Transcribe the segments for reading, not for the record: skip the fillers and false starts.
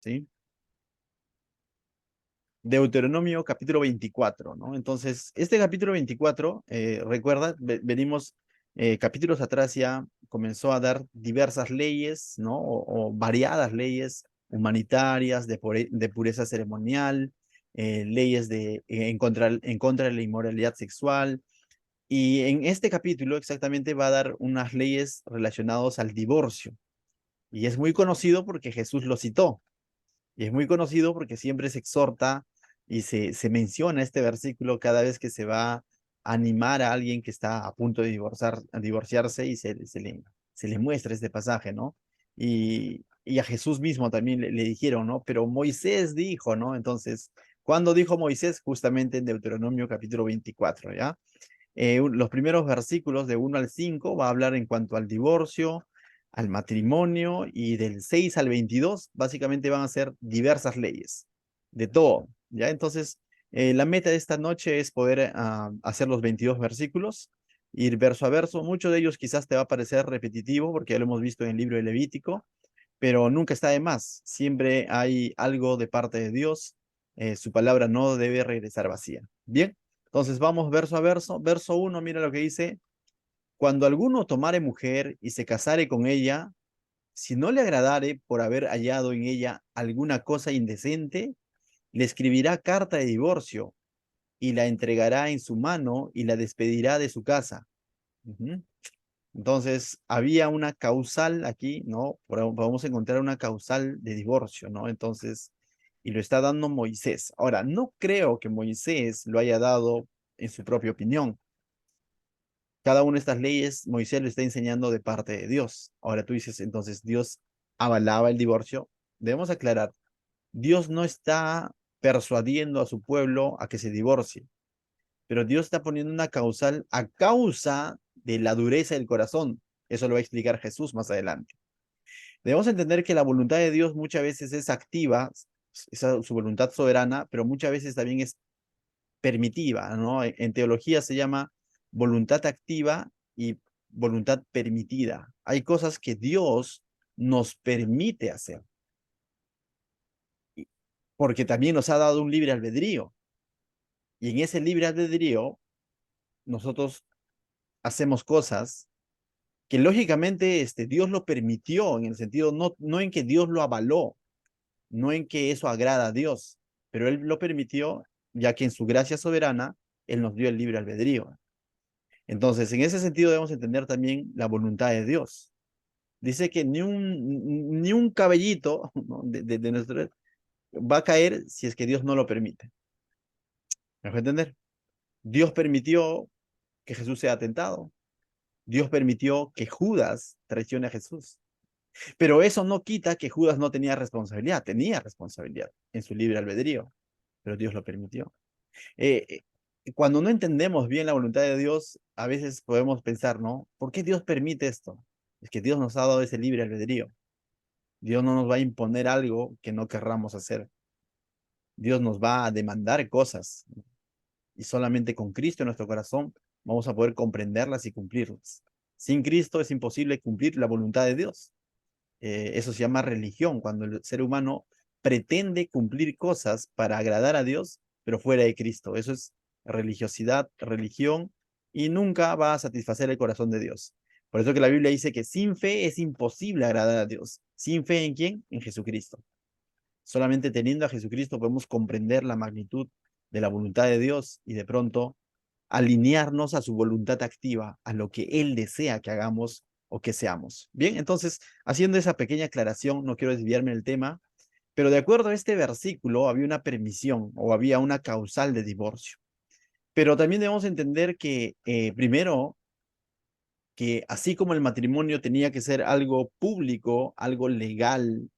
¿sí? Deuteronomio capítulo 24, ¿no? Entonces, este capítulo 24, recuerda, venimos capítulos atrás ya comenzó a dar diversas leyes, ¿no? O variadas leyes humanitarias, de pureza ceremonial, leyes en contra de la inmoralidad sexual. Y en este capítulo exactamente va a dar unas leyes relacionadas al divorcio. Y es muy conocido porque Jesús lo citó. Y es muy conocido porque siempre se exhorta y se menciona este versículo cada vez que se va a animar a alguien que está a punto de divorciarse y se le muestra este pasaje, ¿no? Y a Jesús mismo también le dijeron, ¿no? Pero Moisés dijo, ¿no? Entonces, ¿cuándo dijo Moisés? Justamente en Deuteronomio capítulo 24, ¿ya? Los primeros versículos de 1 al 5 va a hablar en cuanto al divorcio, al matrimonio, y del 6 al 22 básicamente van a ser diversas leyes, de todo, ¿ya? Entonces, la meta de esta noche es poder hacer los 22 versículos, ir verso a verso. Muchos de ellos quizás te va a parecer repetitivo porque ya lo hemos visto en el libro de Levítico, pero nunca está de más. Siempre hay algo de parte de Dios. Su palabra no debe regresar vacía. Bien, entonces vamos verso a verso. Verso uno, mira lo que dice. Cuando alguno tomare mujer y se casare con ella, si no le agradare por haber hallado en ella alguna cosa indecente, le escribirá carta de divorcio y la entregará en su mano y la despedirá de su casa. Ujú. Entonces, había una causal aquí, ¿no? Podemos encontrar una causal de divorcio, ¿no? Entonces, y lo está dando Moisés. Ahora, no creo que Moisés lo haya dado en su propia opinión. Cada una de estas leyes, Moisés lo está enseñando de parte de Dios. Ahora tú dices, entonces, ¿Dios avalaba el divorcio? Debemos aclarar, Dios no está persuadiendo a su pueblo a que se divorcie, pero Dios está poniendo una causal a causa de la dureza del corazón. Eso lo va a explicar Jesús más adelante. Debemos entender que la voluntad de Dios muchas veces es activa, su voluntad soberana, pero muchas veces también es permitiva, ¿no? En teología se llama voluntad activa y voluntad permitida. Hay cosas que Dios nos permite hacer, porque también nos ha dado un libre albedrío. Y en ese libre albedrío, nosotros hacemos cosas que lógicamente Dios lo permitió, en el sentido, no en que Dios lo avaló, no en que eso agrada a Dios, pero Él lo permitió, ya que en su gracia soberana, Él nos dio el libre albedrío. Entonces, en ese sentido debemos entender también la voluntad de Dios. Dice que ni un cabellito, ¿no? de nuestro va a caer si es que Dios no lo permite. ¿Me dejo entender? Dios permitió que Jesús sea tentado. Dios permitió que Judas traicione a Jesús. Pero eso no quita que Judas no tenía responsabilidad en su libre albedrío, pero Dios lo permitió. Cuando no entendemos bien la voluntad de Dios, a veces podemos pensar, ¿no? ¿Por qué Dios permite esto? Es que Dios nos ha dado ese libre albedrío. Dios no nos va a imponer algo que no querramos hacer. Dios nos va a demandar cosas y solamente con Cristo en nuestro corazón vamos a poder comprenderlas y cumplirlas. Sin Cristo es imposible cumplir la voluntad de Dios. Eso se llama religión, cuando el ser humano pretende cumplir cosas para agradar a Dios, pero fuera de Cristo. Eso es religiosidad, religión, y nunca va a satisfacer el corazón de Dios. Por eso que la Biblia dice que sin fe es imposible agradar a Dios. ¿Sin fe en quién? En Jesucristo. Solamente teniendo a Jesucristo podemos comprender la magnitud de la voluntad de Dios y de pronto alinearnos a su voluntad activa, a lo que Él desea que hagamos o que seamos. Bien, entonces, haciendo esa pequeña aclaración, no quiero desviarme del tema, pero de acuerdo a este versículo había una permisión o había una causal de divorcio. Pero también debemos entender que, primero, que así como el matrimonio tenía que ser algo público, algo legal,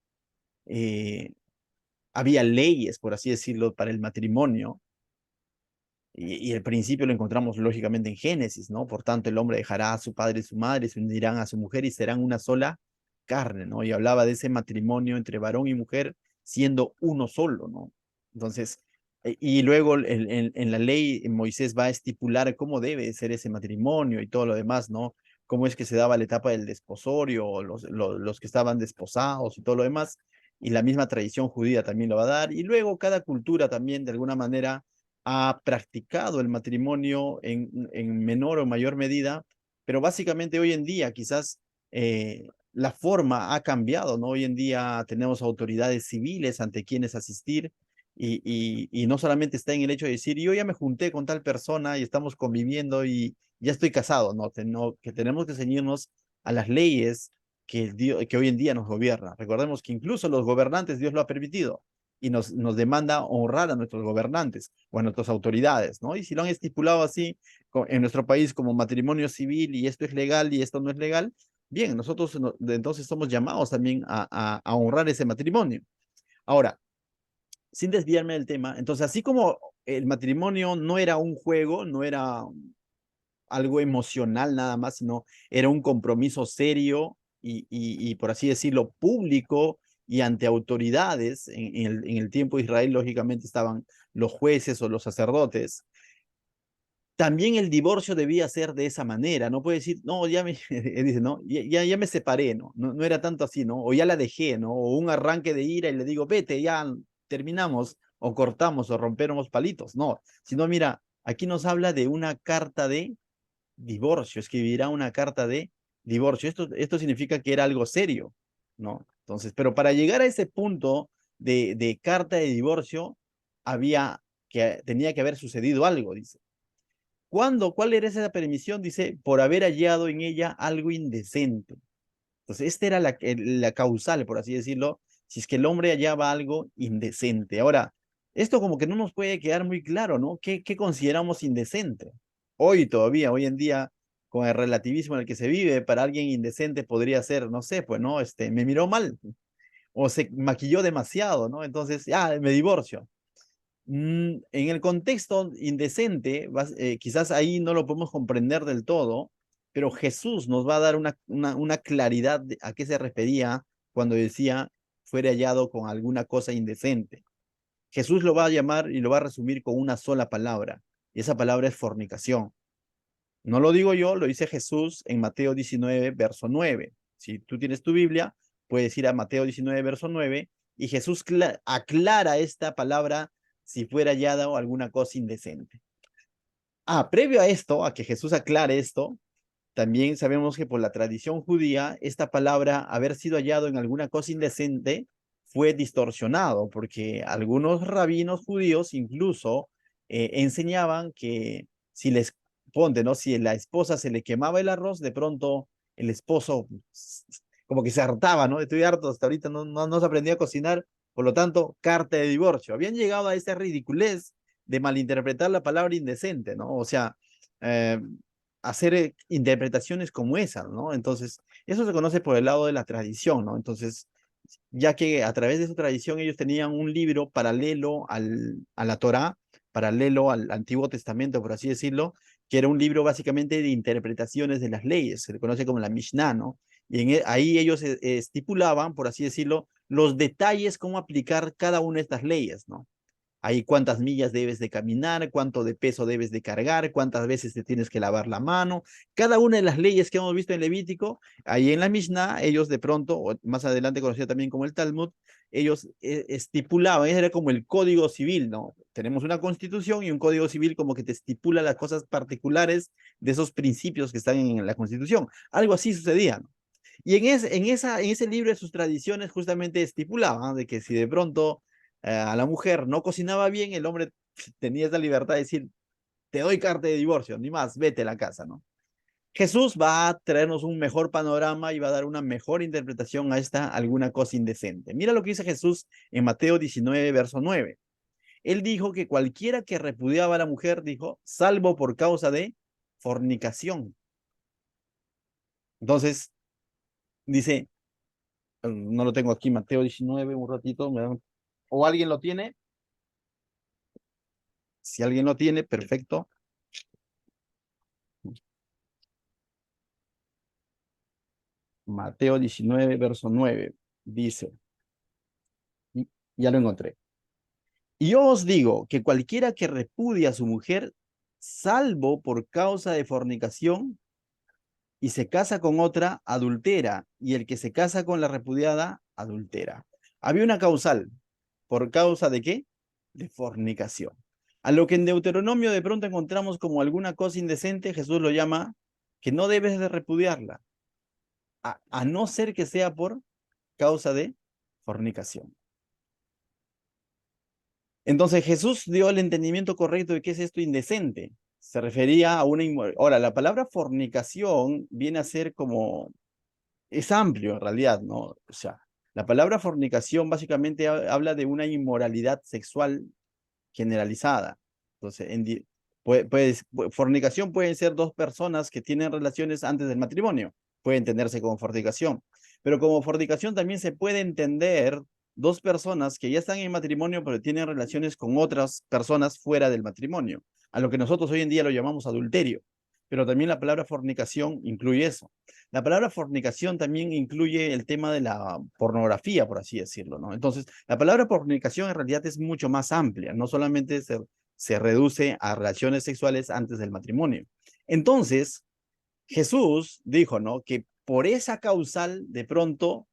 eh, había leyes, por así decirlo, para el matrimonio. Y el principio lo encontramos lógicamente en Génesis, ¿no? Por tanto, el hombre dejará a su padre y su madre, se unirán a su mujer y serán una sola carne, ¿no? Y hablaba de ese matrimonio entre varón y mujer siendo uno solo, ¿no? Entonces, y luego en la ley Moisés va a estipular cómo debe ser ese matrimonio y todo lo demás, ¿no? Cómo es que se daba la etapa del desposorio, los que estaban desposados y todo lo demás. y la misma tradición judía también lo va a dar, y luego cada cultura también de alguna manera ha practicado el matrimonio en menor o mayor medida, pero básicamente hoy en día quizás la forma ha cambiado, ¿no? Hoy en día tenemos autoridades civiles ante quienes asistir y no solamente está en el hecho de decir, yo ya me junté con tal persona y estamos conviviendo y ya estoy casado, ¿no? Que tenemos que ceñirnos a las leyes que hoy en día nos gobierna. Recordemos que incluso los gobernantes Dios lo ha permitido y nos demanda honrar a nuestros gobernantes o a nuestras autoridades, ¿no? Y si lo han estipulado así en nuestro país como matrimonio civil y esto es legal y esto no es legal, bien, nosotros entonces somos llamados también a honrar ese matrimonio. Ahora, sin desviarme del tema, entonces así como el matrimonio no era un juego, no era algo emocional nada más, sino era un compromiso serio y por así decirlo, público y ante autoridades. En el tiempo de Israel, lógicamente, estaban los jueces o los sacerdotes. También el divorcio debía ser de esa manera, no puede decir, no, ya me, dice, no, ya me separé, ¿no? No era tanto así, ¿no? O ya la dejé, ¿no? O un arranque de ira y le digo, vete, ya terminamos, o cortamos, o rompemos palitos, no, sino mira, aquí nos habla de una carta de divorcio, escribirá una carta de divorcio. Esto significa que era algo serio, ¿no? Entonces, pero para llegar a ese punto de carta de divorcio, tenía que haber sucedido algo, dice. ¿Cuándo? ¿Cuál era esa permisión? Dice, por haber hallado en ella algo indecente. Entonces, esta era la causal, por así decirlo, si es que el hombre hallaba algo indecente. Ahora, esto como que no nos puede quedar muy claro, ¿no? ¿Qué consideramos indecente? Hoy todavía, hoy en día, con el relativismo en el que se vive, para alguien indecente podría ser, no sé, pues, ¿no? Me miró mal o se maquilló demasiado, ¿no? Entonces, ya, me divorcio. En el contexto indecente, quizás ahí no lo podemos comprender del todo, pero Jesús nos va a dar una claridad de a qué se refería cuando decía fuere hallado con alguna cosa indecente. Jesús lo va a llamar y lo va a resumir con una sola palabra, y esa palabra es fornicación. No lo digo yo, lo dice Jesús en Mateo 19, verso 9. Si tú tienes tu Biblia, puedes ir a Mateo 19, verso 9, y Jesús aclara esta palabra si fuera hallada o alguna cosa indecente. Previo a esto, a que Jesús aclare esto, también sabemos que por la tradición judía, esta palabra, haber sido hallado en alguna cosa indecente, fue distorsionado, porque algunos rabinos judíos incluso enseñaban que si les, ponte, ¿no? Si a la esposa se le quemaba el arroz, de pronto el esposo como que se hartaba, ¿no? Estoy harto, hasta ahorita no se aprendía a cocinar, por lo tanto, carta de divorcio. Habían llegado a esa ridiculez de malinterpretar la palabra indecente, ¿no? O sea, eh, hacer interpretaciones como esa, ¿no? Entonces, eso se conoce por el lado de la tradición, ¿no? Entonces, ya que a través de esa tradición ellos tenían un libro paralelo a la Torá, paralelo al Antiguo Testamento, por así decirlo, que era un libro básicamente de interpretaciones de las leyes, se le conoce como la Mishnah, ¿no? Y ahí ellos estipulaban, por así decirlo, los detalles, cómo aplicar cada una de estas leyes, ¿no? Ahí cuántas millas debes de caminar, cuánto de peso debes de cargar, cuántas veces te tienes que lavar la mano. Cada una de las leyes que hemos visto en Levítico, ahí en la Mishnah, ellos de pronto, o más adelante conocido también como el Talmud, ellos estipulaban, era como el código civil, ¿no? Tenemos una constitución y un código civil como que te estipula las cosas particulares de esos principios que están en la constitución. Algo así sucedía, ¿no? Y en ese libro de sus tradiciones justamente estipulaban de que si de pronto a la mujer no cocinaba bien, el hombre tenía esa libertad de decir, te doy carta de divorcio, ni más, vete a la casa, ¿no? Jesús va a traernos un mejor panorama y va a dar una mejor interpretación a esta alguna cosa indecente. Mira lo que dice Jesús en Mateo 19, verso 9. Él dijo que cualquiera que repudiaba a la mujer, dijo, salvo por causa de fornicación. Entonces, dice, no lo tengo aquí, Mateo 19, un ratito, o alguien lo tiene. Si alguien lo tiene, perfecto. Mateo 19, verso 9, dice, ya lo encontré. Y yo os digo que cualquiera que repudia a su mujer, salvo por causa de fornicación, y se casa con otra, adultera, y el que se casa con la repudiada, adultera. Había una causal. ¿Por causa de qué? De fornicación. A lo que en Deuteronomio de pronto encontramos como alguna cosa indecente, Jesús lo llama que no debes de repudiarla, a no ser que sea por causa de fornicación. Entonces Jesús dio el entendimiento correcto de qué es esto indecente. Se refería a una... Ahora, la palabra fornicación viene a ser como... Es amplio en realidad, ¿no? O sea, la palabra fornicación básicamente habla de una inmoralidad sexual generalizada. Entonces, fornicación pueden ser dos personas que tienen relaciones antes del matrimonio, puede entenderse como fornicación, pero como fornicación también se puede entender dos personas que ya están en matrimonio pero tienen relaciones con otras personas fuera del matrimonio, a lo que nosotros hoy en día lo llamamos adulterio. Pero también la palabra fornicación incluye eso. La palabra fornicación también incluye el tema de la pornografía, por así decirlo, ¿no? Entonces, la palabra fornicación en realidad es mucho más amplia, no solamente se reduce a relaciones sexuales antes del matrimonio. Entonces, Jesús dijo, ¿no? Que por esa causal de pronto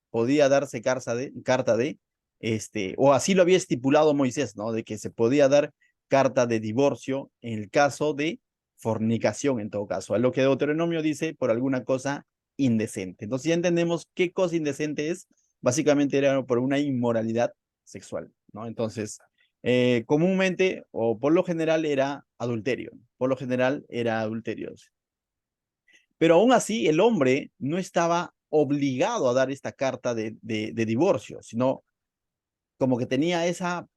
podía darse o así lo había estipulado Moisés, ¿no? De que se podía dar carta de divorcio en el caso de fornicación, en todo caso. A lo que Deuteronomio dice por alguna cosa indecente. Entonces ya entendemos qué cosa indecente es. Básicamente era por una inmoralidad sexual, ¿no? Entonces, comúnmente o por lo general era adulterio. Por lo general era adulterio. Pero aún así, el hombre no estaba obligado a dar esta carta de divorcio, sino como que tenía esa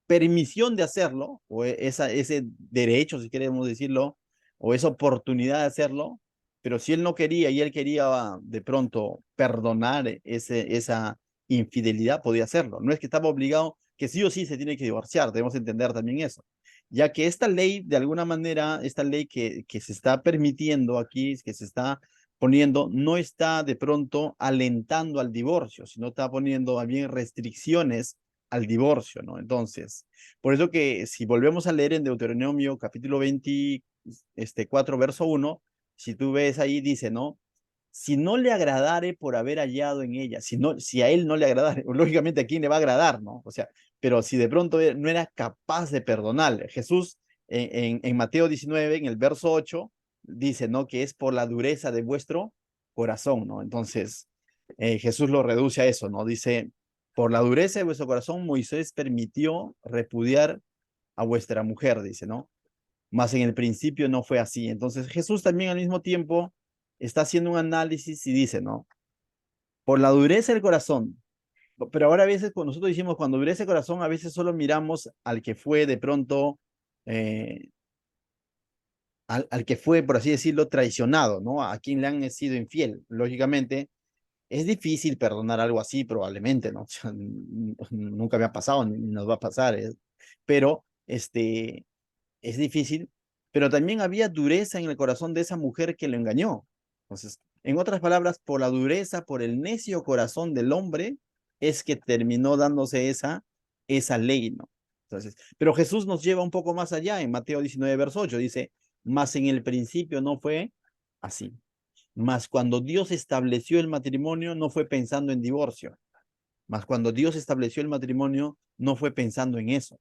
permisión de hacerlo, o ese derecho, si queremos decirlo, o esa oportunidad de hacerlo, pero si él no quería y él quería de pronto perdonar esa infidelidad, podía hacerlo. No es que estaba obligado, que sí o sí se tiene que divorciar, debemos entender también eso. Ya que esta ley, de alguna manera, esta ley que se está permitiendo aquí, que se está poniendo, no está de pronto alentando al divorcio, sino está poniendo bien restricciones al divorcio, ¿no? Entonces, por eso que si volvemos a leer en Deuteronomio capítulo 24, verso 1, si tú ves ahí, dice, ¿no? Si no le agradare por haber hallado en ella, si a él no le agradare, lógicamente a quién le va a agradar, ¿no? O sea, pero si de pronto no era capaz de perdonarle, Jesús en Mateo 19, en el verso 8, dice, ¿no? Que es por la dureza de vuestro corazón, ¿no? Entonces, Jesús lo reduce a eso, ¿no? Dice, por la dureza de vuestro corazón, Moisés permitió repudiar a vuestra mujer, dice, ¿no? Mas en el principio no fue así. Entonces Jesús también al mismo tiempo está haciendo un análisis y dice, ¿no? Por la dureza del corazón. Pero ahora a veces cuando nosotros decimos cuando dureza el corazón, a veces solo miramos al que fue de pronto, eh, al que fue, por así decirlo, traicionado, ¿no? A quien le han sido infiel. Lógicamente, es difícil perdonar algo así, probablemente, ¿no? O sea, nunca me ha pasado, ni nos va a pasar, pero es difícil, pero también había dureza en el corazón de esa mujer que lo engañó. Entonces, en otras palabras, por la dureza, por el necio corazón del hombre, es que terminó dándose esa ley, ¿no? Entonces, pero Jesús nos lleva un poco más allá en Mateo 19, verso 8, dice, mas en el principio no fue así. Mas cuando Dios estableció el matrimonio, no fue pensando en divorcio. Mas cuando Dios estableció el matrimonio, no fue pensando en eso.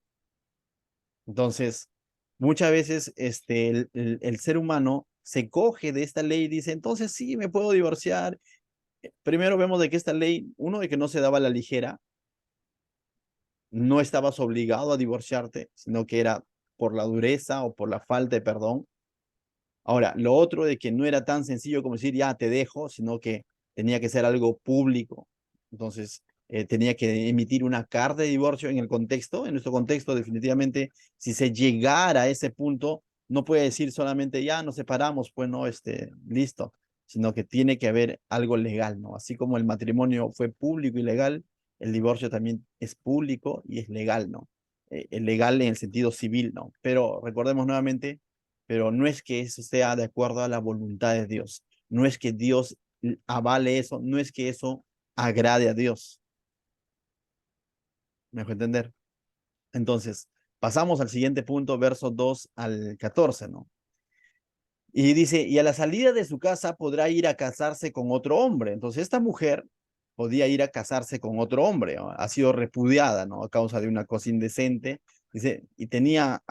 Entonces, muchas veces el ser humano se coge de esta ley y dice, entonces sí, me puedo divorciar. Primero vemos de que esta ley, uno, de que no se daba a la ligera, no estabas obligado a divorciarte, sino que era por la dureza o por la falta de perdón. Ahora, lo otro de que no era tan sencillo como decir, ya te dejo, sino que tenía que ser algo público. Entonces, tenía que emitir una carta de divorcio en el contexto, en nuestro contexto, definitivamente, si se llegara a ese punto, no puede decir solamente, ya nos separamos, pues no, listo, sino que tiene que haber algo legal, ¿no? Así como el matrimonio fue público y legal, el divorcio también es público y es legal, ¿no? Legal en el sentido civil, ¿no? Pero recordemos nuevamente, pero no es que eso sea de acuerdo a la voluntad de Dios, no es que Dios avale eso, no es que eso agrade a Dios. ¿Me dejo entender? Entonces, pasamos al siguiente punto, versos 2 al 14, ¿no? Y dice, y a la salida de su casa podrá ir a casarse con otro hombre. Entonces, esta mujer podía ir a casarse con otro hombre, ¿no? Ha sido repudiada, ¿no? A causa de una cosa indecente, dice, y tenía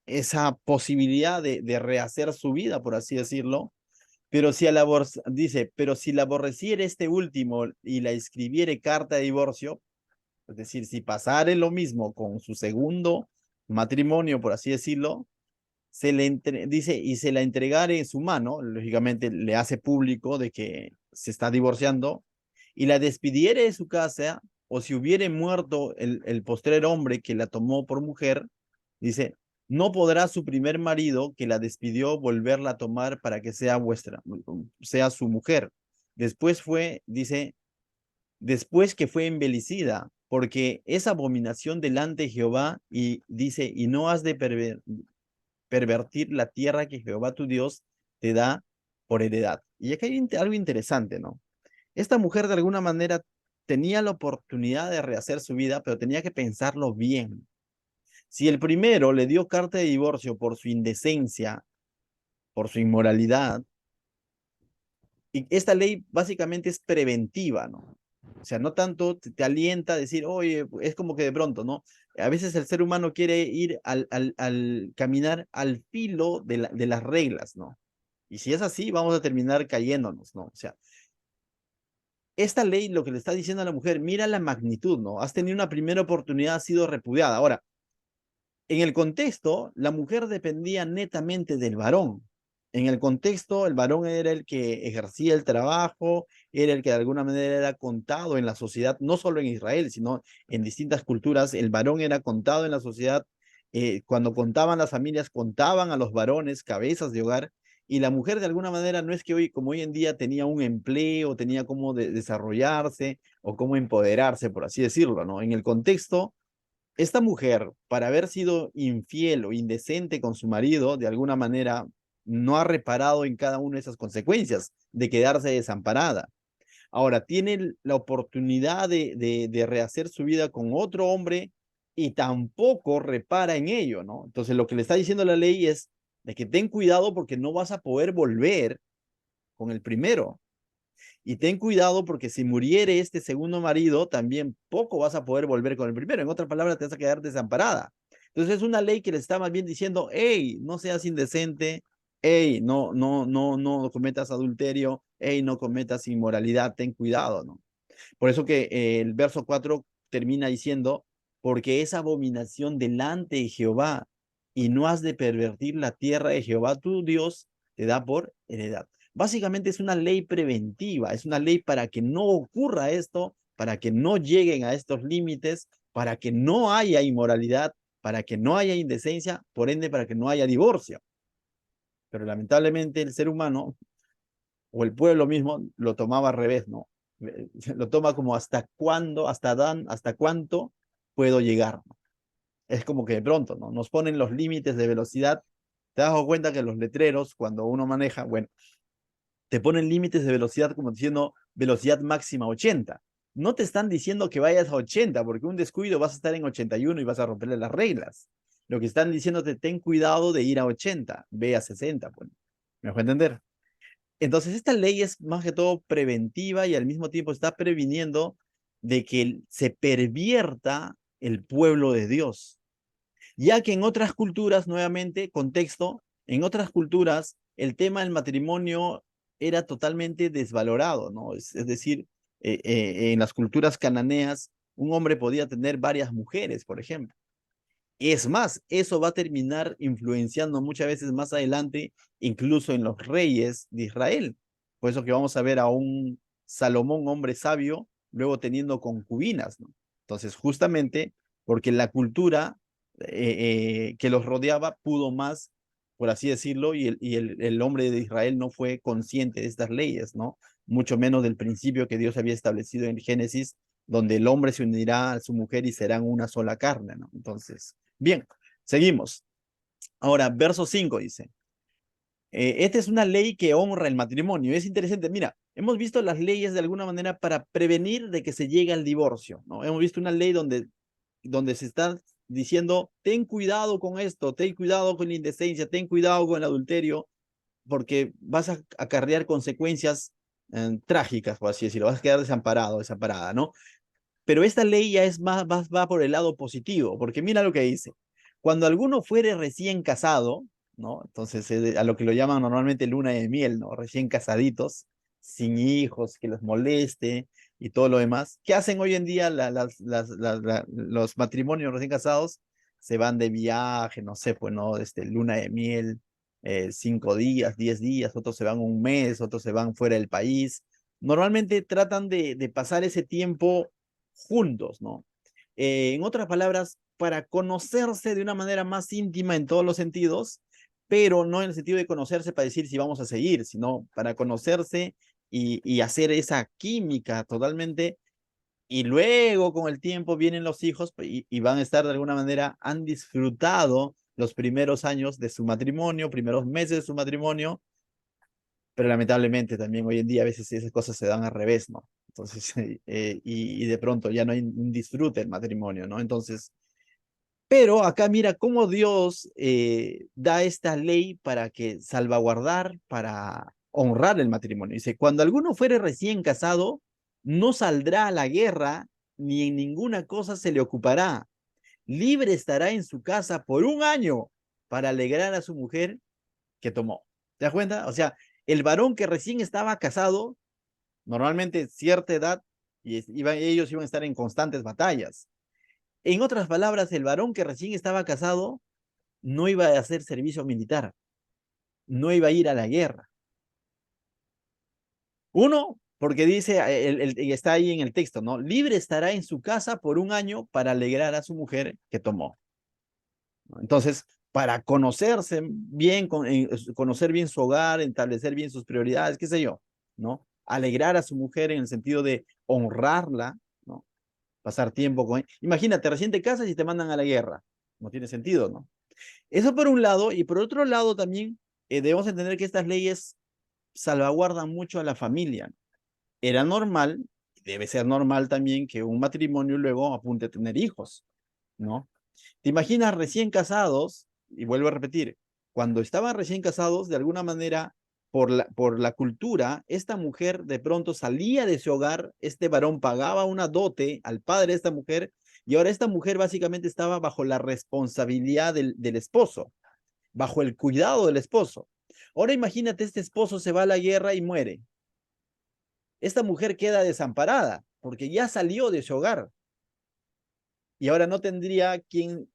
esa posibilidad de rehacer su vida, por así decirlo, pero si dice, pero si la aborreciere este último y la escribiere carta de divorcio, es decir, si pasare lo mismo con su segundo matrimonio, por así decirlo, dice, y se la entregare en su mano, lógicamente le hace público de que se está divorciando, y la despidiere de su casa, o si hubiere muerto el postrer hombre que la tomó por mujer, dice, no podrá su primer marido que la despidió volverla a tomar para que sea su mujer. Dice, después que fue envelecida, porque es abominación delante de Jehová, y dice, y no has de pervertir la tierra que Jehová tu Dios te da por heredad. Y aquí hay algo interesante, ¿no? Esta mujer de alguna manera tenía la oportunidad de rehacer su vida, pero tenía que pensarlo bien. Si el primero le dio carta de divorcio por su indecencia, por su inmoralidad, y esta ley básicamente es preventiva, ¿no? O sea, no tanto te alienta a decir, oye, es como que de pronto, ¿no? A veces el ser humano quiere ir al caminar al filo de las reglas, ¿no? Y si es así, vamos a terminar cayéndonos, ¿no? O sea, esta ley lo que le está diciendo a la mujer, mira la magnitud, ¿no? Has tenido una primera oportunidad, has sido repudiada. Ahora, en el contexto, la mujer dependía netamente del varón. En el contexto, el varón era el que ejercía el trabajo, era el que de alguna manera era contado en la sociedad, no solo en Israel, sino en distintas culturas. El varón era contado en la sociedad. Cuando contaban las familias, contaban a los varones, cabezas de hogar, y la mujer de alguna manera no es que hoy, como hoy en día, tenía un empleo, tenía cómo desarrollarse o cómo empoderarse, por así decirlo, ¿no? En el contexto, esta mujer, para haber sido infiel o indecente con su marido, de alguna manera no ha reparado en cada una de esas consecuencias de quedarse desamparada. Ahora tiene la oportunidad de rehacer su vida con otro hombre y tampoco repara en ello, ¿no? Entonces lo que le está diciendo la ley es de que ten cuidado porque no vas a poder volver con el primero. Y ten cuidado porque si muriere este segundo marido, también poco vas a poder volver con el primero. En otras palabras, te vas a quedar desamparada. Entonces es una ley que le está más bien diciendo, hey, no seas indecente, hey, no cometas adulterio, hey, no cometas inmoralidad, ten cuidado, ¿no? Por eso que el verso 4 termina diciendo, porque es abominación delante de Jehová y no has de pervertir la tierra de Jehová tu Dios te da por heredad. Básicamente es una ley preventiva, es una ley para que no ocurra esto, para que no lleguen a estos límites, para que no haya inmoralidad, para que no haya indecencia, por ende para que no haya divorcio. Pero lamentablemente el ser humano o el pueblo mismo lo tomaba al revés, ¿no? Lo toma como hasta cuándo, hasta cuánto puedo llegar. Es como que de pronto, ¿no? Nos ponen los límites de velocidad. Te das cuenta que los letreros, cuando uno maneja, bueno, te ponen límites de velocidad como diciendo velocidad máxima 80. No te están diciendo que vayas a 80, porque un descuido vas a estar en 81 y vas a romperle las reglas. Lo que están diciéndote, ten cuidado de ir a 80, ve a 60, pues. ¿Me dejó entender? Entonces, esta ley es más que todo preventiva y al mismo tiempo está previniendo de que se pervierta el pueblo de Dios. Ya que en otras culturas, nuevamente, contexto, en otras culturas el tema del matrimonio era totalmente desvalorado, ¿no? Es decir, en las culturas cananeas, un hombre podía tener varias mujeres, por ejemplo. Es más, eso va a terminar influenciando muchas veces más adelante, incluso en los reyes de Israel. Por eso que vamos a ver a un Salomón, hombre sabio, luego teniendo concubinas, ¿no? Entonces, justamente porque la cultura que los rodeaba pudo más, por así decirlo, y el hombre de Israel no fue consciente de estas leyes, ¿no? Mucho menos del principio que Dios había establecido en Génesis, donde el hombre se unirá a su mujer y serán una sola carne, ¿no? Entonces, bien, seguimos. Ahora, verso 5 dice, esta es una ley que honra el matrimonio. Es interesante, mira, hemos visto las leyes de alguna manera para prevenir de que se llegue al divorcio, ¿no? Hemos visto una ley donde se está diciendo, ten cuidado con esto, ten cuidado con la indecencia, ten cuidado con el adulterio, porque vas a acarrear consecuencias trágicas, por así decirlo, vas a quedar desamparado, desamparada, ¿no? Pero esta ley ya es va por el lado positivo, porque mira lo que dice. Cuando alguno fuere recién casado, ¿no? Entonces, a lo que lo llaman normalmente luna de miel, ¿no? Recién casaditos, sin hijos, que los moleste y todo lo demás. ¿Qué hacen hoy en día los matrimonios recién casados? Se van de viaje, no sé, pues, ¿no? Luna de miel, 5 días, 10 días, otros se van un mes, otros se van fuera del país. Normalmente tratan de pasar ese tiempo juntos, ¿no? En otras palabras, para conocerse de una manera más íntima en todos los sentidos, pero no en el sentido de conocerse para decir si vamos a seguir, sino para conocerse y hacer esa química totalmente. Y luego con el tiempo vienen los hijos y van a estar de alguna manera, han disfrutado los primeros años de su matrimonio, primeros meses de su matrimonio, pero lamentablemente también hoy en día a veces esas cosas se dan al revés, ¿no? Entonces, y de pronto ya no hay un disfrute del matrimonio, ¿no? Entonces, pero acá mira cómo Dios da esta ley para que salvaguardar, para honrar el matrimonio. Dice, cuando alguno fuere recién casado, no saldrá a la guerra, ni en ninguna cosa se le ocupará. Libre estará en su casa por un año para alegrar a su mujer que tomó. ¿Te das cuenta? O sea, el varón que recién estaba casado, normalmente cierta edad, y ellos iban a estar en constantes batallas. En otras palabras, el varón que recién estaba casado no iba a hacer servicio militar, no iba a ir a la guerra. Uno, porque dice, está ahí en el texto, ¿no? Libre estará en su casa por un año para alegrar a su mujer que tomó. Entonces, para conocerse bien, conocer bien su hogar, establecer bien sus prioridades, qué sé yo, ¿no? Alegrar a su mujer en el sentido de honrarla, ¿no? Pasar tiempo con ella. Imagínate, recién te casas y te mandan a la guerra. No tiene sentido, ¿no? Eso por un lado, y por otro lado también debemos entender que estas leyes salvaguardan mucho a la familia. Era normal, debe ser normal también que un matrimonio luego apunte a tener hijos, ¿no? ¿Te imaginas recién casados? Y vuelvo a repetir, cuando estaban recién casados, de alguna manera, por la cultura, esta mujer de pronto salía de su hogar, este varón pagaba una dote al padre de esta mujer, y ahora esta mujer básicamente estaba bajo la responsabilidad del esposo, bajo el cuidado del esposo. Ahora imagínate, este esposo se va a la guerra y muere. Esta mujer queda desamparada porque ya salió de su hogar y ahora no tendría quien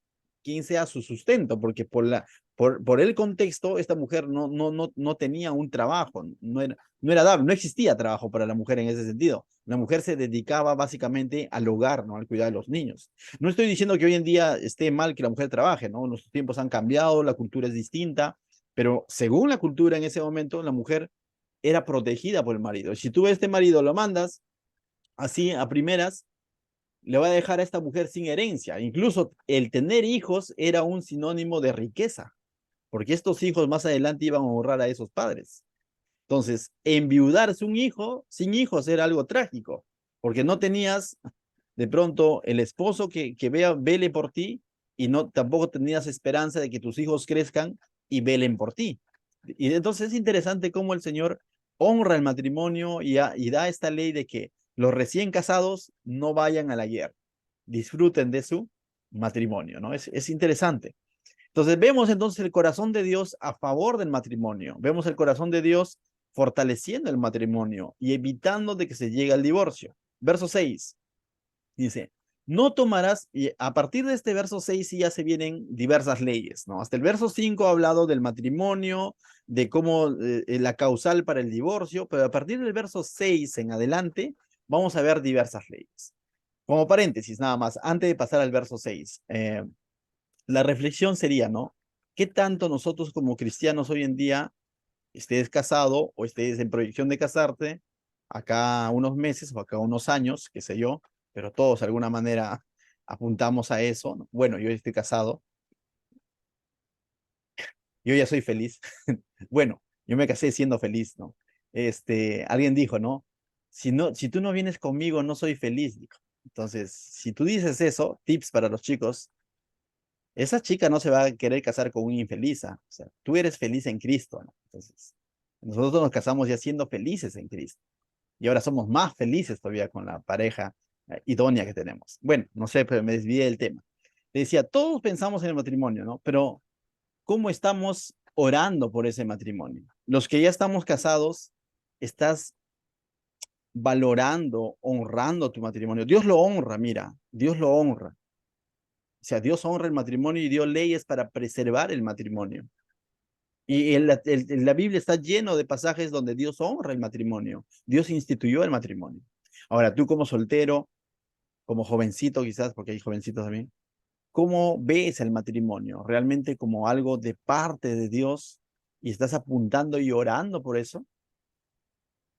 sea su sustento, porque por el contexto, esta mujer no tenía un trabajo, no era dable, no existía trabajo para la mujer en ese sentido. La mujer se dedicaba básicamente al hogar, ¿no? Al cuidado de los niños. No estoy diciendo que hoy en día esté mal que la mujer trabaje, ¿no? Los tiempos han cambiado, la cultura es distinta, pero según la cultura en ese momento, la mujer era protegida por el marido. Si tú a este marido lo mandas así a primeras, le va a dejar a esta mujer sin herencia. Incluso el tener hijos era un sinónimo de riqueza, porque estos hijos más adelante iban a honrar a esos padres. Entonces, enviudarse un hijo sin hijos era algo trágico, porque no tenías de pronto el esposo que vele por ti y no tampoco tenías esperanza de que tus hijos crezcan y velen por ti. Y entonces es interesante cómo el Señor honra el matrimonio y da esta ley de que los recién casados no vayan a la guerra, disfruten de su matrimonio, ¿no? Es interesante. Entonces vemos entonces el corazón de Dios a favor del matrimonio, vemos el corazón de Dios fortaleciendo el matrimonio y evitando de que se llegue al divorcio. Verso 6 dice, no tomarás, y a partir de este verso 6 sí ya se vienen diversas leyes, ¿no? Hasta el verso 5 ha hablado del matrimonio, de cómo la causal para el divorcio, pero a partir del verso 6 en adelante vamos a ver diversas leyes. Como paréntesis, nada más, antes de pasar al verso 6, la reflexión sería, ¿no? ¿Qué tanto nosotros como cristianos hoy en día, estés casado o estés en proyección de casarte, acá unos meses o acá unos años, qué sé yo, pero todos de alguna manera apuntamos a eso, ¿no? Bueno, yo estoy casado, yo ya soy feliz. Bueno, yo me casé siendo feliz, ¿no? Alguien dijo, ¿no? Si tú no vienes conmigo, no soy feliz, dijo. Entonces, si tú dices eso, tips para los chicos, esa chica no se va a querer casar con un infeliz, ¿ah? O sea, tú eres feliz en Cristo, ¿no? Entonces, nosotros nos casamos ya siendo felices en Cristo. y ahora somos más felices todavía con la pareja idónea que tenemos. Bueno, no sé, pero me desvié del tema. Te decía, todos pensamos en el matrimonio, ¿no? Pero ¿cómo estamos orando por ese matrimonio? Los que ya estamos casados, ¿estás valorando, honrando tu matrimonio? Dios lo honra, mira, Dios lo honra. O sea, Dios honra el matrimonio y dio leyes para preservar el matrimonio. Y la Biblia está lleno de pasajes donde Dios honra el matrimonio. Dios instituyó el matrimonio. Ahora, tú como soltero, como jovencito quizás, porque hay jovencitos también, ¿cómo ves el matrimonio? ¿Realmente como algo de parte de Dios y estás apuntando y orando por eso?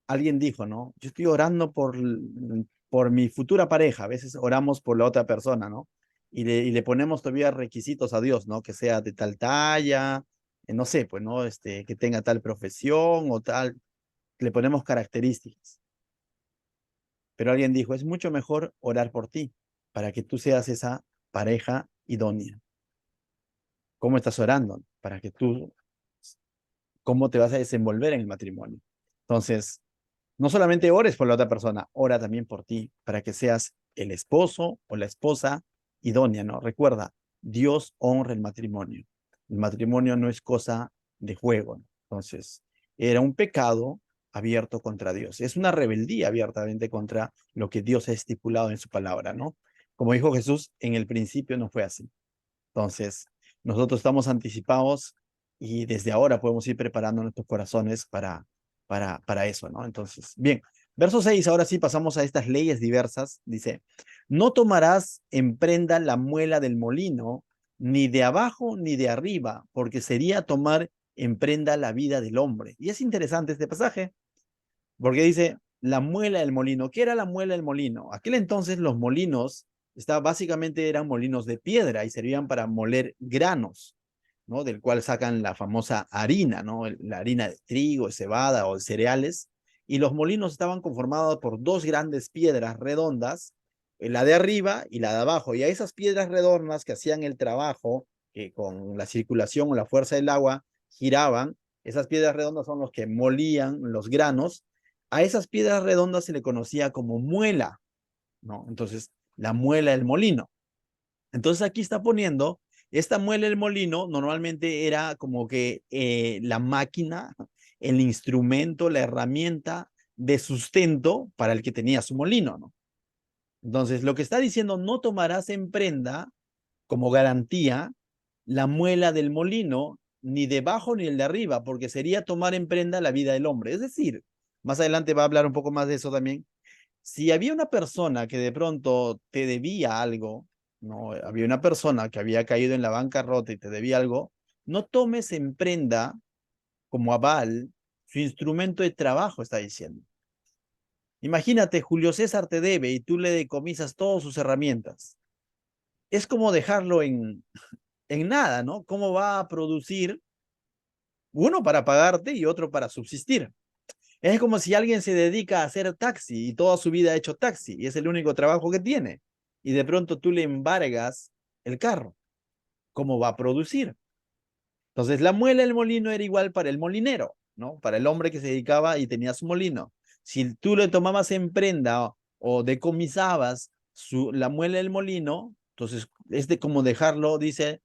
Alguien dijo, ¿no? Yo estoy orando por mi futura pareja. A veces oramos por la otra persona, ¿no? Y le ponemos todavía requisitos a Dios, ¿no? Que sea de tal talla, no sé, pues, ¿no? Que tenga tal profesión o tal. Le ponemos características. Pero alguien dijo, es mucho mejor orar por ti, para que tú seas esa pareja idónea. ¿Cómo estás orando? Para que tú, ¿cómo te vas a desenvolver en el matrimonio? Entonces, no solamente ores por la otra persona, ora también por ti, para que seas el esposo o la esposa idónea, ¿no? Recuerda, Dios honra el matrimonio. El matrimonio no es cosa de juego, ¿no? Entonces, era un pecado abierto contra Dios. Es una rebeldía abiertamente contra lo que Dios ha estipulado en su palabra, ¿no? Como dijo Jesús, en el principio no fue así. Entonces, nosotros estamos anticipados y desde ahora podemos ir preparando nuestros corazones para eso, ¿no? Entonces, bien, verso 6, ahora sí pasamos a estas leyes diversas. Dice, no tomarás en prenda la muela del molino, ni de abajo ni de arriba, porque sería tomar en prenda la vida del hombre. Y es interesante este pasaje, porque dice, la muela del molino. ¿Qué era la muela del molino? Aquel entonces los molinos básicamente eran molinos de piedra y servían para moler granos, ¿no? Del cual sacan la famosa harina, ¿no? La harina de trigo, de cebada o de cereales. Y los molinos estaban conformados por dos grandes piedras redondas, la de arriba y la de abajo. Y a esas piedras redondas que hacían el trabajo, que con la circulación o la fuerza del agua giraban, esas piedras redondas son los que molían los granos. A esas piedras redondas se le conocía como muela, ¿no? Entonces, la muela del molino. Entonces aquí está poniendo, esta muela del molino normalmente era como que la máquina, el instrumento, la herramienta de sustento para el que tenía su molino, ¿no? Entonces, lo que está diciendo, no tomarás en prenda como garantía la muela del molino, ni debajo ni el de arriba, porque sería tomar en prenda la vida del hombre. Es decir, más adelante va a hablar un poco más de eso también. Si había una persona que de pronto te debía algo, ¿no? Había una persona que había caído en la bancarrota y te debía algo, no tomes en prenda como aval su instrumento de trabajo, está diciendo. Imagínate, Julio César te debe y tú le decomisas todas sus herramientas. Es como dejarlo en nada, ¿no? ¿Cómo va a producir uno para pagarte y otro para subsistir? Es como si alguien se dedica a hacer taxi y toda su vida ha hecho taxi y es el único trabajo que tiene. Y de pronto tú le embargas el carro. ¿Cómo va a producir? Entonces la muela del molino era igual para el molinero, ¿no? Para el hombre que se dedicaba y tenía su molino. Si tú le tomabas en prenda o decomisabas la muela del molino, entonces es de como dejarlo, dice,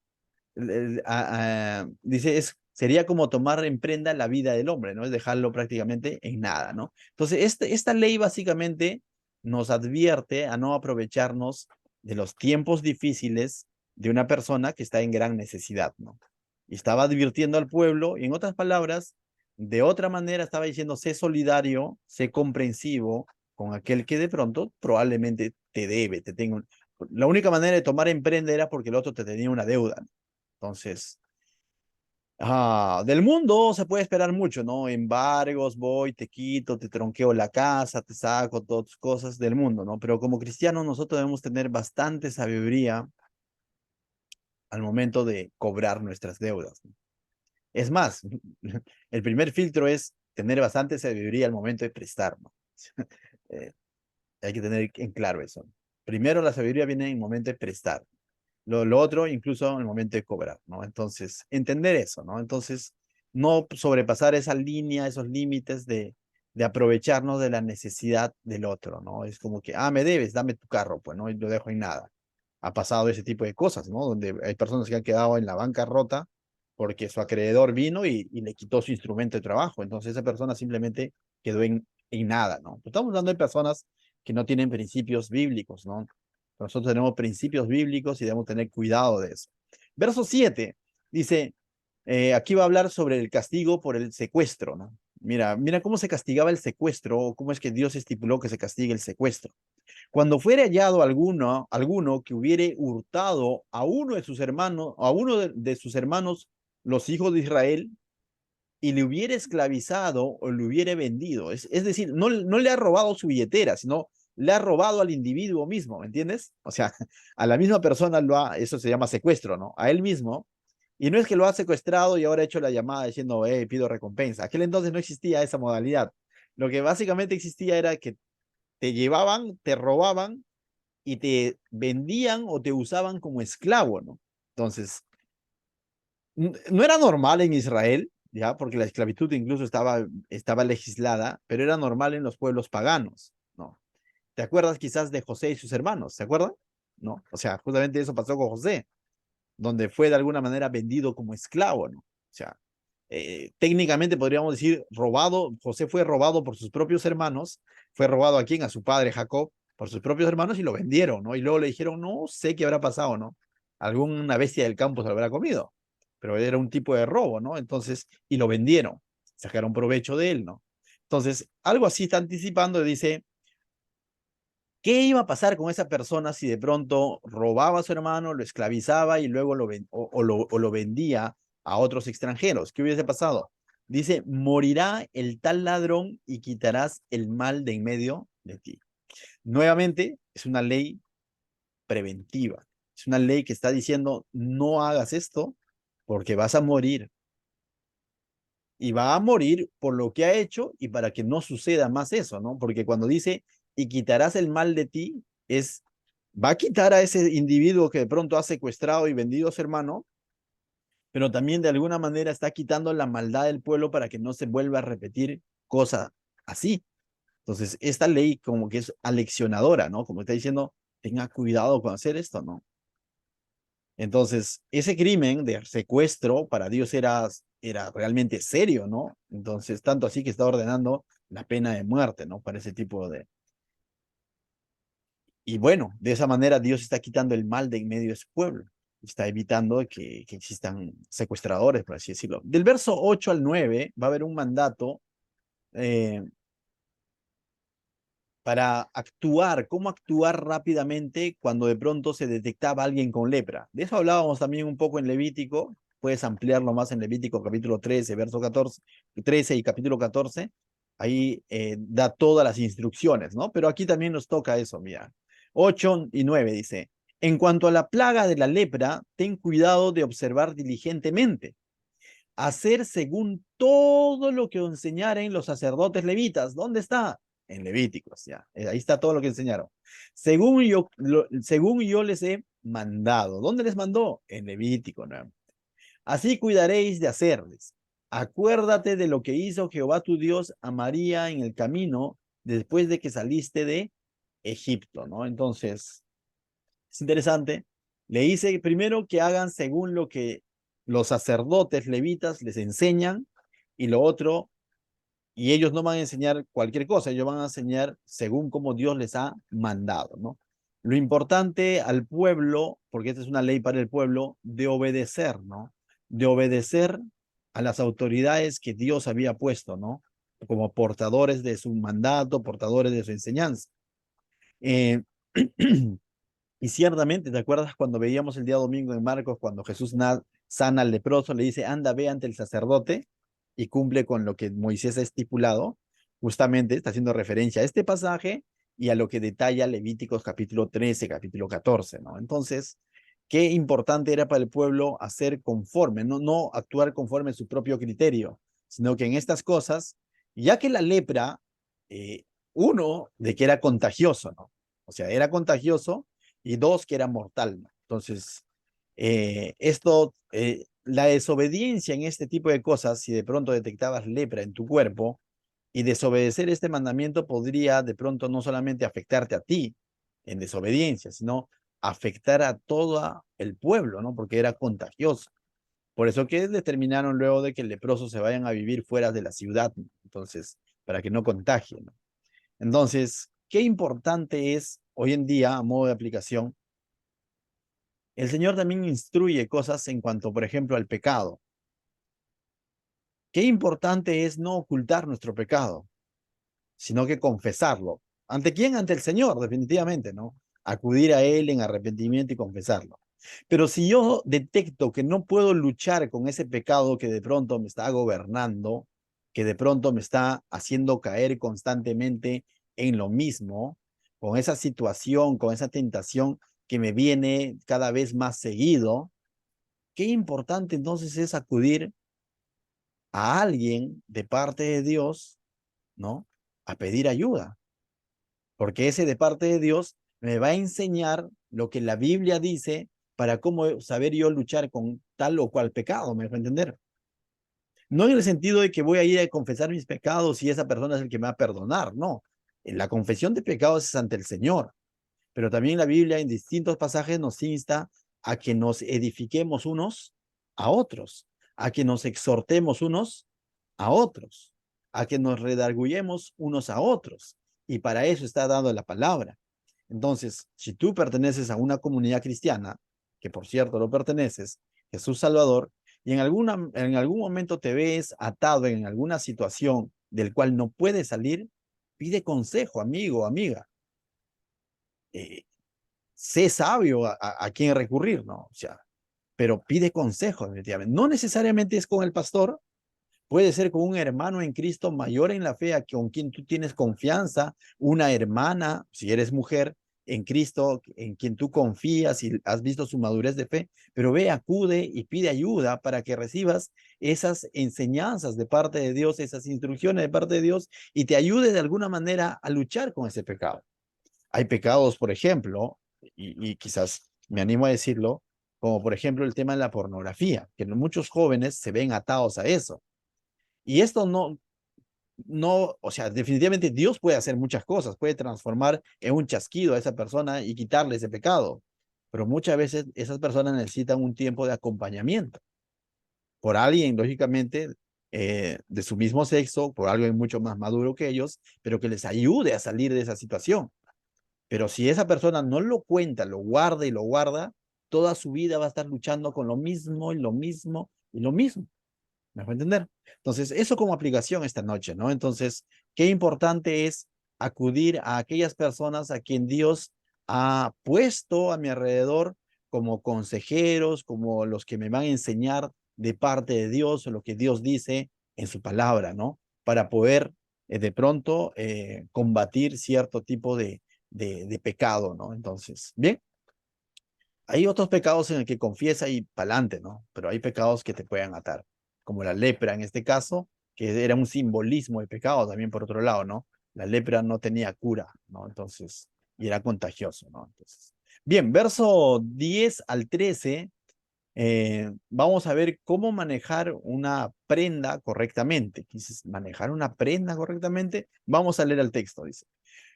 dice, sería como tomar en prenda la vida del hombre, ¿no? Es dejarlo prácticamente en nada, ¿no? Entonces, esta ley básicamente nos advierte a no aprovecharnos de los tiempos difíciles de una persona que está en gran necesidad, ¿no? Y estaba advirtiendo al pueblo, y en otras palabras, de otra manera estaba diciendo, sé solidario, sé comprensivo con aquel que de pronto probablemente te debe, te tenga la única manera de tomar en prenda era porque el otro te tenía una deuda, ¿no? Entonces, del mundo se puede esperar mucho, ¿no? Embargos, voy, te quito, te tronqueo la casa, te saco, todas tus cosas del mundo, ¿no? Pero como cristianos nosotros debemos tener bastante sabiduría al momento de cobrar nuestras deudas, ¿no? Es más, el primer filtro es tener bastante sabiduría al momento de prestar, ¿no? Eh, hay que tener en claro eso, ¿no? Primero la sabiduría viene en el momento de prestar. Lo otro, incluso en el momento de cobrar, ¿no? Entonces, entender eso, ¿no? Entonces, no sobrepasar esa línea, esos límites de aprovecharnos de la necesidad del otro, ¿no? Es como que, me debes, dame tu carro, pues, ¿no? Y lo dejo en nada. Ha pasado ese tipo de cosas, ¿no? Donde hay personas que han quedado en la bancarrota porque su acreedor vino y le quitó su instrumento de trabajo. Entonces esa persona simplemente quedó en nada, ¿no? Estamos hablando de personas que no tienen principios bíblicos, ¿no? Nosotros tenemos principios bíblicos y debemos tener cuidado de eso. Verso 7 dice, aquí va a hablar sobre el castigo por el secuestro, ¿no? Mira cómo se castigaba el secuestro, o cómo es que Dios estipuló que se castigue el secuestro. Cuando fuere hallado alguno que hubiere hurtado a uno de sus hermanos, a uno de sus hermanos, los hijos de Israel, y le hubiere esclavizado o le hubiere vendido, es decir, no le ha robado su billetera, sino le ha robado al individuo mismo, ¿me entiendes? O sea, a la misma persona eso se llama secuestro, ¿no? A él mismo. Y no es que lo ha secuestrado y ahora ha hecho la llamada diciendo, pido recompensa. Aquel entonces no existía esa modalidad. Lo que básicamente existía era que te llevaban, te robaban y te vendían o te usaban como esclavo, ¿no? Entonces, no era normal en Israel, ¿ya? Porque la esclavitud incluso estaba legislada, pero era normal en los pueblos paganos, ¿no? ¿Te acuerdas quizás de José y sus hermanos? ¿Se acuerdan? ¿No? O sea, justamente eso pasó con José, donde fue de alguna manera vendido como esclavo, ¿no? O sea, técnicamente podríamos decir robado, José fue robado por sus propios hermanos, fue robado a quién, a su padre Jacob, por sus propios hermanos y lo vendieron, ¿no? Y luego le dijeron, no sé qué habrá pasado, ¿no? Alguna bestia del campo se lo habrá comido, pero era un tipo de robo, ¿no? Entonces, y lo vendieron, sacaron provecho de él, ¿no? Entonces, algo así está anticipando, dice, ¿qué iba a pasar con esa persona si de pronto robaba a su hermano, lo esclavizaba y luego lo vendía a otros extranjeros? ¿Qué hubiese pasado? Dice, morirá el tal ladrón y quitarás el mal de en medio de ti. Nuevamente, es una ley preventiva. Es una ley que está diciendo, no hagas esto porque vas a morir. Y va a morir por lo que ha hecho y para que no suceda más eso, ¿no? Porque cuando dice, y quitarás el mal de ti, va a quitar a ese individuo que de pronto ha secuestrado y vendido a su hermano, pero también de alguna manera está quitando la maldad del pueblo para que no se vuelva a repetir cosa así. Entonces, esta ley como que es aleccionadora, ¿no? Como está diciendo, tenga cuidado con hacer esto, ¿no? Entonces, ese crimen de secuestro para Dios era realmente serio, ¿no? Entonces, tanto así que está ordenando la pena de muerte, ¿no? Para ese tipo de... Y bueno, de esa manera Dios está quitando el mal de en medio de su pueblo. Está evitando que existan secuestradores, por así decirlo. Del verso 8 al 9 va a haber un mandato eh, para actuar, cómo actuar rápidamente cuando de pronto se detectaba alguien con lepra. De eso hablábamos también un poco en Levítico, puedes ampliarlo más en Levítico capítulo 13, verso 14, 13 y capítulo 14, ahí da todas las instrucciones, ¿no? Pero aquí también nos toca eso, mira. 8 y 9 dice, en cuanto a la plaga de la lepra, ten cuidado de observar diligentemente, hacer según todo lo que enseñaren los sacerdotes levitas. ¿Dónde está? En Levíticos, ya. Ahí está todo lo que enseñaron. Según yo les he mandado. ¿Dónde les mandó? En Levítico, ¿no? Así cuidaréis de hacerles. Acuérdate de lo que hizo Jehová tu Dios a María en el camino después de que saliste de Egipto, ¿no? Entonces, es interesante. Le dice primero que hagan según lo que los sacerdotes levitas les enseñan y lo otro, y ellos no van a enseñar cualquier cosa, ellos van a enseñar según como Dios les ha mandado, ¿no? Lo importante al pueblo, porque esta es una ley para el pueblo, de obedecer, ¿no? De obedecer a las autoridades que Dios había puesto, ¿no? Como portadores de su mandato, portadores de su enseñanza. Eh, Y ciertamente, ¿te acuerdas cuando veíamos el día domingo en Marcos, cuando Jesús sana al leproso, le dice, anda, ve ante el sacerdote y cumple con lo que Moisés ha estipulado? Justamente está haciendo referencia a este pasaje y a lo que detalla Levíticos capítulo 13, capítulo 14, ¿no? Entonces, qué importante era para el pueblo hacer conforme, no actuar conforme a su propio criterio, sino que en estas cosas, ya que la lepra, eh, uno, de que era contagioso, ¿no? O sea, era contagioso y dos, que era mortal, ¿no? Entonces, la desobediencia en este tipo de cosas, si de pronto detectabas lepra en tu cuerpo Y desobedecer este mandamiento podría de pronto no solamente afectarte a ti en desobediencia, sino afectar a todo el pueblo, ¿no? Porque era contagioso. Por eso que determinaron luego de que el leproso se vayan a vivir fuera de la ciudad, ¿no? Entonces, para que no contagien, ¿no? Entonces, qué importante es hoy en día, a modo de aplicación, el Señor también instruye cosas en cuanto, por ejemplo, al pecado. Qué importante es no ocultar nuestro pecado, sino que confesarlo. ¿Ante quién? Ante el Señor, definitivamente, ¿no? Acudir a Él en arrepentimiento y confesarlo. Pero si yo detecto que no puedo luchar con ese pecado que de pronto me está gobernando, que de pronto me está haciendo caer constantemente en lo mismo, con esa situación, con esa tentación que me viene cada vez más seguido, qué importante entonces es acudir a alguien de parte de Dios, ¿no? A pedir ayuda, porque ese de parte de Dios me va a enseñar lo que la Biblia dice para cómo saber yo luchar con tal o cual pecado, ¿me dejo entender? No en el sentido de que voy a ir a confesar mis pecados y esa persona es el que me va a perdonar, no. En la confesión de pecados es ante el Señor, pero también la Biblia en distintos pasajes nos insta a que nos edifiquemos unos a otros, a que nos exhortemos unos a otros, a que nos redarguyemos unos a otros. Y para eso está dando la palabra. Entonces, si tú perteneces a una comunidad cristiana, que por cierto lo perteneces, Jesús Salvador, y en algún momento te ves atado en alguna situación del cual no puedes salir, pide consejo, amigo, amiga. Eh, Sé sabio a quién recurrir, ¿no? O sea, pero pide consejo, definitivamente. No necesariamente es con el pastor, puede ser con un hermano en Cristo mayor en la fe, con quien tú tienes confianza, una hermana, si eres mujer, en Cristo, en quien tú confías y has visto su madurez de fe, pero ve, acude y pide ayuda para que recibas esas enseñanzas de parte de Dios, esas instrucciones de parte de Dios y te ayude de alguna manera a luchar con ese pecado. Hay pecados, por ejemplo, y quizás me animo a decirlo, como por ejemplo el tema de la pornografía, que muchos jóvenes se ven atados a eso. Y esto o sea, definitivamente Dios puede hacer muchas cosas, puede transformar en un chasquido a esa persona y quitarle ese pecado. Pero muchas veces esas personas necesitan un tiempo de acompañamiento por alguien, lógicamente, de su mismo sexo, por alguien mucho más maduro que ellos, pero que les ayude a salir de esa situación. Pero si esa persona no lo cuenta, lo guarda y lo guarda, toda su vida va a estar luchando con lo mismo y lo mismo y lo mismo. ¿Me dejo entender? Entonces, eso como aplicación esta noche, ¿no? Entonces, qué importante es acudir a aquellas personas a quien Dios ha puesto a mi alrededor como consejeros, como los que me van a enseñar de parte de Dios o lo que Dios dice en su palabra, ¿no? Para poder de pronto combatir cierto tipo de pecado, ¿no? Entonces, bien. Hay otros pecados en el que confiesa y pa'lante, ¿no? Pero hay pecados que te pueden atar, como la lepra en este caso, que era un simbolismo de pecado también por otro lado, ¿no? La lepra no tenía cura, ¿no? Entonces, y era contagioso, ¿no? Entonces, bien, verso 10 al 13, vamos a ver cómo manejar una prenda correctamente. ¿Quieres manejar una prenda correctamente? Vamos a leer el texto, dice.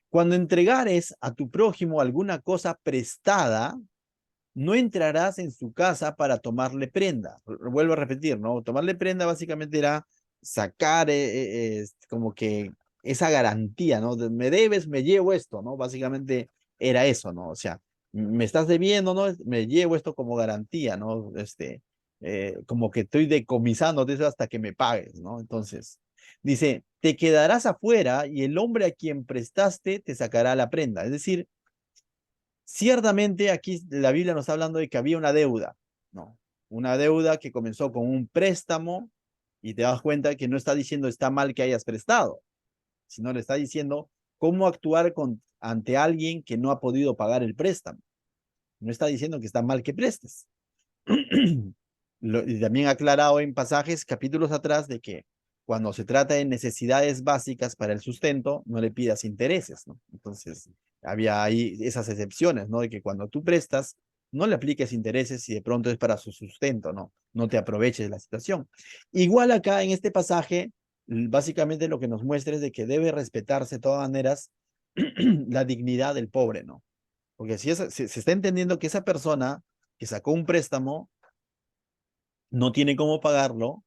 Cuando entregares a tu prójimo alguna cosa prestada, no entrarás en su casa para tomarle prenda. Vuelvo a repetir, ¿no? Tomarle prenda básicamente era sacar como que esa garantía, ¿no? Me debes, me llevo esto, ¿no? Básicamente era eso, ¿no? O sea, me estás debiendo, ¿no? Me llevo esto como garantía, ¿no? Como que estoy decomisándote eso hasta que me pagues, ¿no? Entonces, dice, te quedarás afuera y el hombre a quien prestaste te sacará la prenda. Es decir, ciertamente aquí la Biblia nos está hablando de que había una deuda, ¿no? Una deuda que comenzó con un préstamo y te das cuenta que no está diciendo está mal que hayas prestado, sino le está diciendo cómo actuar ante alguien que no ha podido pagar el préstamo. No está diciendo que está mal que prestes. Y también ha aclarado en pasajes, capítulos atrás, de que cuando se trata de necesidades básicas para el sustento, no le pidas intereses, ¿no? Entonces, había ahí esas excepciones, ¿no? De que cuando tú prestas, no le apliques intereses si de pronto es para su sustento, ¿no? No te aproveches de la situación. Igual acá en este pasaje, básicamente lo que nos muestra es de que debe respetarse de todas maneras la dignidad del pobre, ¿no? Porque si se está entendiendo que esa persona que sacó un préstamo no tiene cómo pagarlo,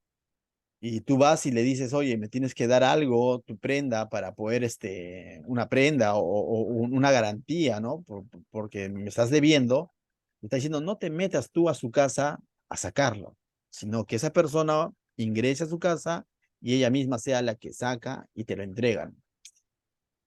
y tú vas y le dices, oye, me tienes que dar algo, tu prenda, para poder, una prenda o una garantía, ¿no? Porque me estás debiendo, me está diciendo, no te metas tú a su casa a sacarlo, sino que esa persona ingrese a su casa y ella misma sea la que saca y te lo entregan.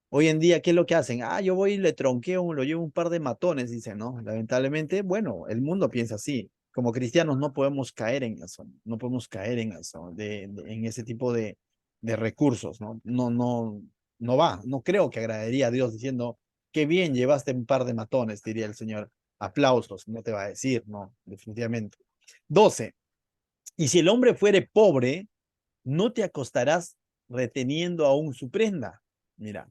Hoy en día, ¿qué es lo que hacen? Ah, yo voy y le tronqueo, lo llevo un par de matones, dicen, ¿no? Lamentablemente, bueno, el mundo piensa así. Como cristianos no podemos caer en eso, no podemos caer en eso, en ese tipo de recursos, ¿no? No va, no creo que agradaría a Dios diciendo, qué bien llevaste un par de matones, diría el Señor. Aplausos, no te va a decir, no, definitivamente. 12. Y si el hombre fuere pobre, no te acostarás reteniendo aún su prenda. Mira,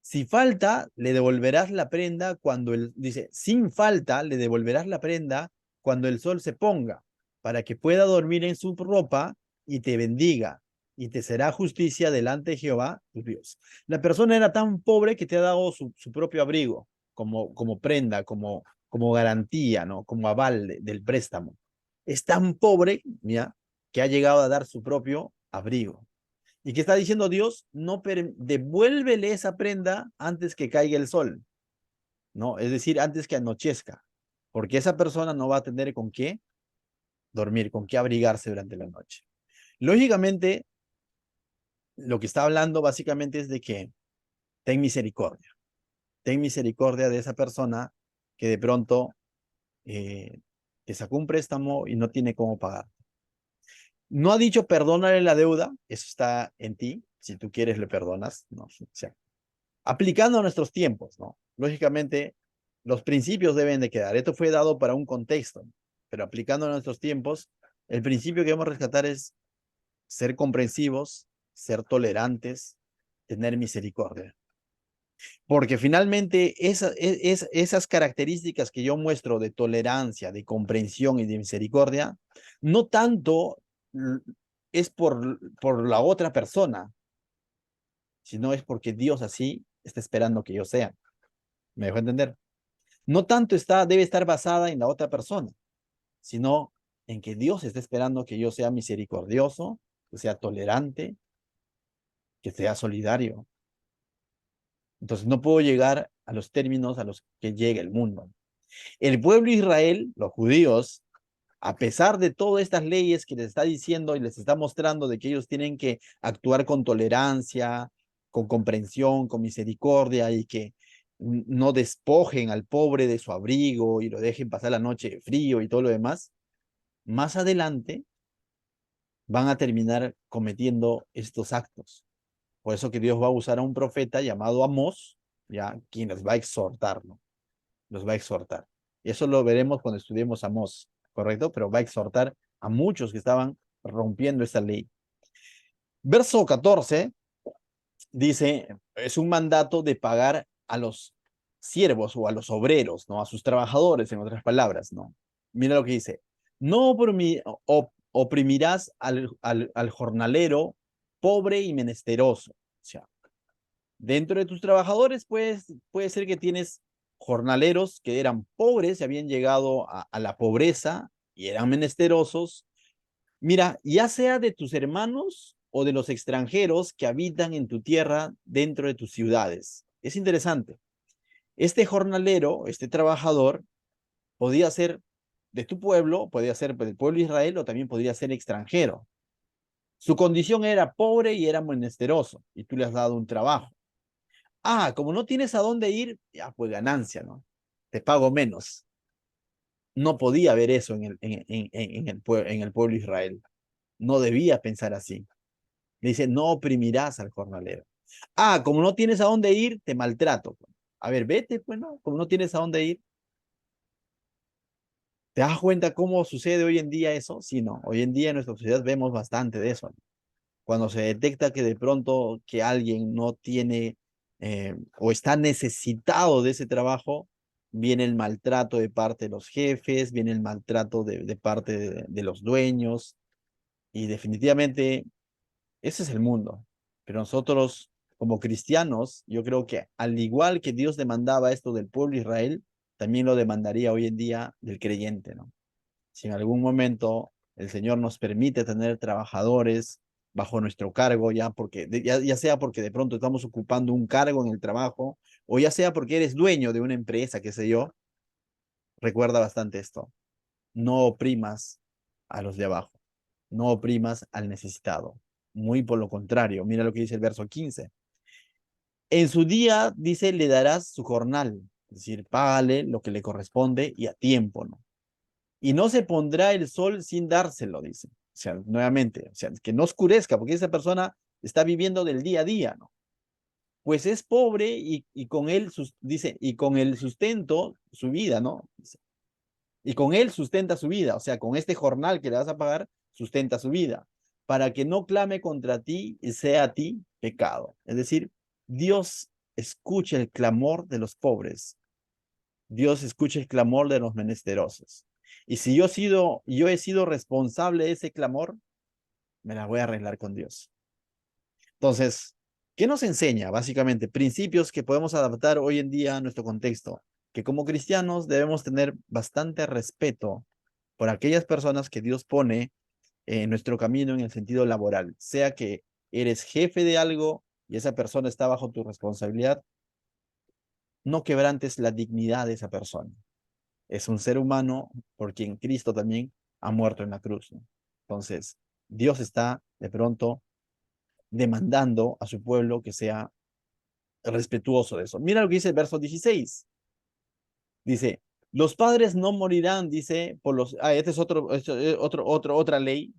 si falta, le devolverás la prenda cuando dice, sin falta, le devolverás la prenda cuando el sol se ponga, para que pueda dormir en su ropa y te bendiga, y te será justicia delante de Jehová, tu Dios. La persona era tan pobre que te ha dado su propio abrigo, como prenda, como garantía, ¿no? Como aval del préstamo. Es tan pobre, mira, que ha llegado a dar su propio abrigo. ¿Y qué está diciendo Dios? No devuélvele esa prenda antes que caiga el sol, ¿no? Es decir, antes que anochezca, porque esa persona no va a tener con qué dormir, con qué abrigarse durante la noche. Lógicamente, lo que está hablando básicamente es de que ten misericordia de esa persona que de pronto te sacó un préstamo y no tiene cómo pagar. No ha dicho perdónale la deuda, eso está en ti, si tú quieres le perdonas, no, o sea, aplicando a nuestros tiempos, ¿no? Lógicamente, los principios deben de quedar. Esto fue dado para un contexto, pero aplicando a nuestros tiempos, el principio que debemos rescatar es ser comprensivos, ser tolerantes, tener misericordia. Porque finalmente esas características que yo muestro de tolerancia, de comprensión y de misericordia, no tanto es por la otra persona, sino es porque Dios así está esperando que yo sea. ¿Me dejó entender? No tanto debe estar basada en la otra persona, sino en que Dios está esperando que yo sea misericordioso, que sea tolerante, que sea solidario. Entonces no puedo llegar a los términos a los que llega el mundo. El pueblo de Israel, los judíos, a pesar de todas estas leyes que les está diciendo y les está mostrando de que ellos tienen que actuar con tolerancia, con comprensión, con misericordia y que no despojen al pobre de su abrigo y lo dejen pasar la noche de frío y todo lo demás, más adelante van a terminar cometiendo estos actos. Por eso que Dios va a usar a un profeta llamado Amós, ya, quien les va a exhortar, ¿no? Los va a exhortar. Y eso lo veremos cuando estudiemos Amós, ¿correcto? Pero va a exhortar a muchos que estaban rompiendo esta ley. Verso 14 dice, es un mandato de pagar a los siervos o a los obreros, ¿no? A sus trabajadores, en otras palabras, ¿no? Mira lo que dice, no oprimirás al jornalero pobre y menesteroso. O sea, dentro de tus trabajadores puede ser que tienes jornaleros que eran pobres y habían llegado a la pobreza y eran menesterosos. Mira, ya sea de tus hermanos o de los extranjeros que habitan en tu tierra dentro de tus ciudades. Es interesante. Este jornalero, este trabajador, podía ser de tu pueblo, podía ser del pueblo de Israel o también podría ser extranjero. Su condición era pobre y era menesteroso y tú le has dado un trabajo. Ah, como no tienes a dónde ir, ya pues ganancia, ¿no? Te pago menos. No podía haber eso en el pueblo de Israel. No debía pensar así. Le dice, no oprimirás al jornalero. Ah, como no tienes a dónde ir, te maltrato. A ver, vete, pues no, como no tienes a dónde ir. ¿Te das cuenta cómo sucede hoy en día eso? Sí, no. Hoy en día en nuestra sociedad vemos bastante de eso, ¿no? Cuando se detecta que de pronto que alguien no tiene o está necesitado de ese trabajo, viene el maltrato de parte de los jefes, viene el maltrato de parte de los dueños y definitivamente Ese es el mundo. Pero nosotros, como cristianos, yo creo que al igual que Dios demandaba esto del pueblo de Israel, también lo demandaría hoy en día del creyente, ¿no? Si en algún momento el Señor nos permite tener trabajadores bajo nuestro cargo, ya sea porque de pronto estamos ocupando un cargo en el trabajo, o ya sea porque eres dueño de una empresa, qué sé yo, recuerda bastante esto. No oprimas a los de abajo, no oprimas al necesitado. Muy por lo contrario, mira lo que dice el verso 15. En su día, dice, le darás su jornal, es decir, págale lo que le corresponde y a tiempo, ¿no? Y no se pondrá el sol sin dárselo, dice. O sea, nuevamente, o sea, que no oscurezca, porque esa persona está viviendo del día a día, ¿no? Pues es pobre y con él, dice, y con el sustento su vida, ¿no? Dice, y con él sustenta su vida, o sea, con este jornal que le vas a pagar, sustenta su vida, para que no clame contra ti y sea a ti pecado. Es decir, Dios escucha el clamor de los pobres, Dios escucha el clamor de los menesterosos. Y si yo he sido responsable de ese clamor, me la voy a arreglar con Dios. Entonces, ¿qué nos enseña? Básicamente, principios que podemos adaptar hoy en día a nuestro contexto, que como cristianos debemos tener bastante respeto por aquellas personas que Dios pone en nuestro camino en el sentido laboral, sea que eres jefe de algo y esa persona está bajo tu responsabilidad, no quebrantes la dignidad de esa persona. Es un ser humano por quien Cristo también ha muerto en la cruz, ¿no? Entonces, Dios está de pronto demandando a su pueblo que sea respetuoso de eso. Mira lo que dice el verso 16. Dice, los padres no morirán, dice, por los... este es otra ley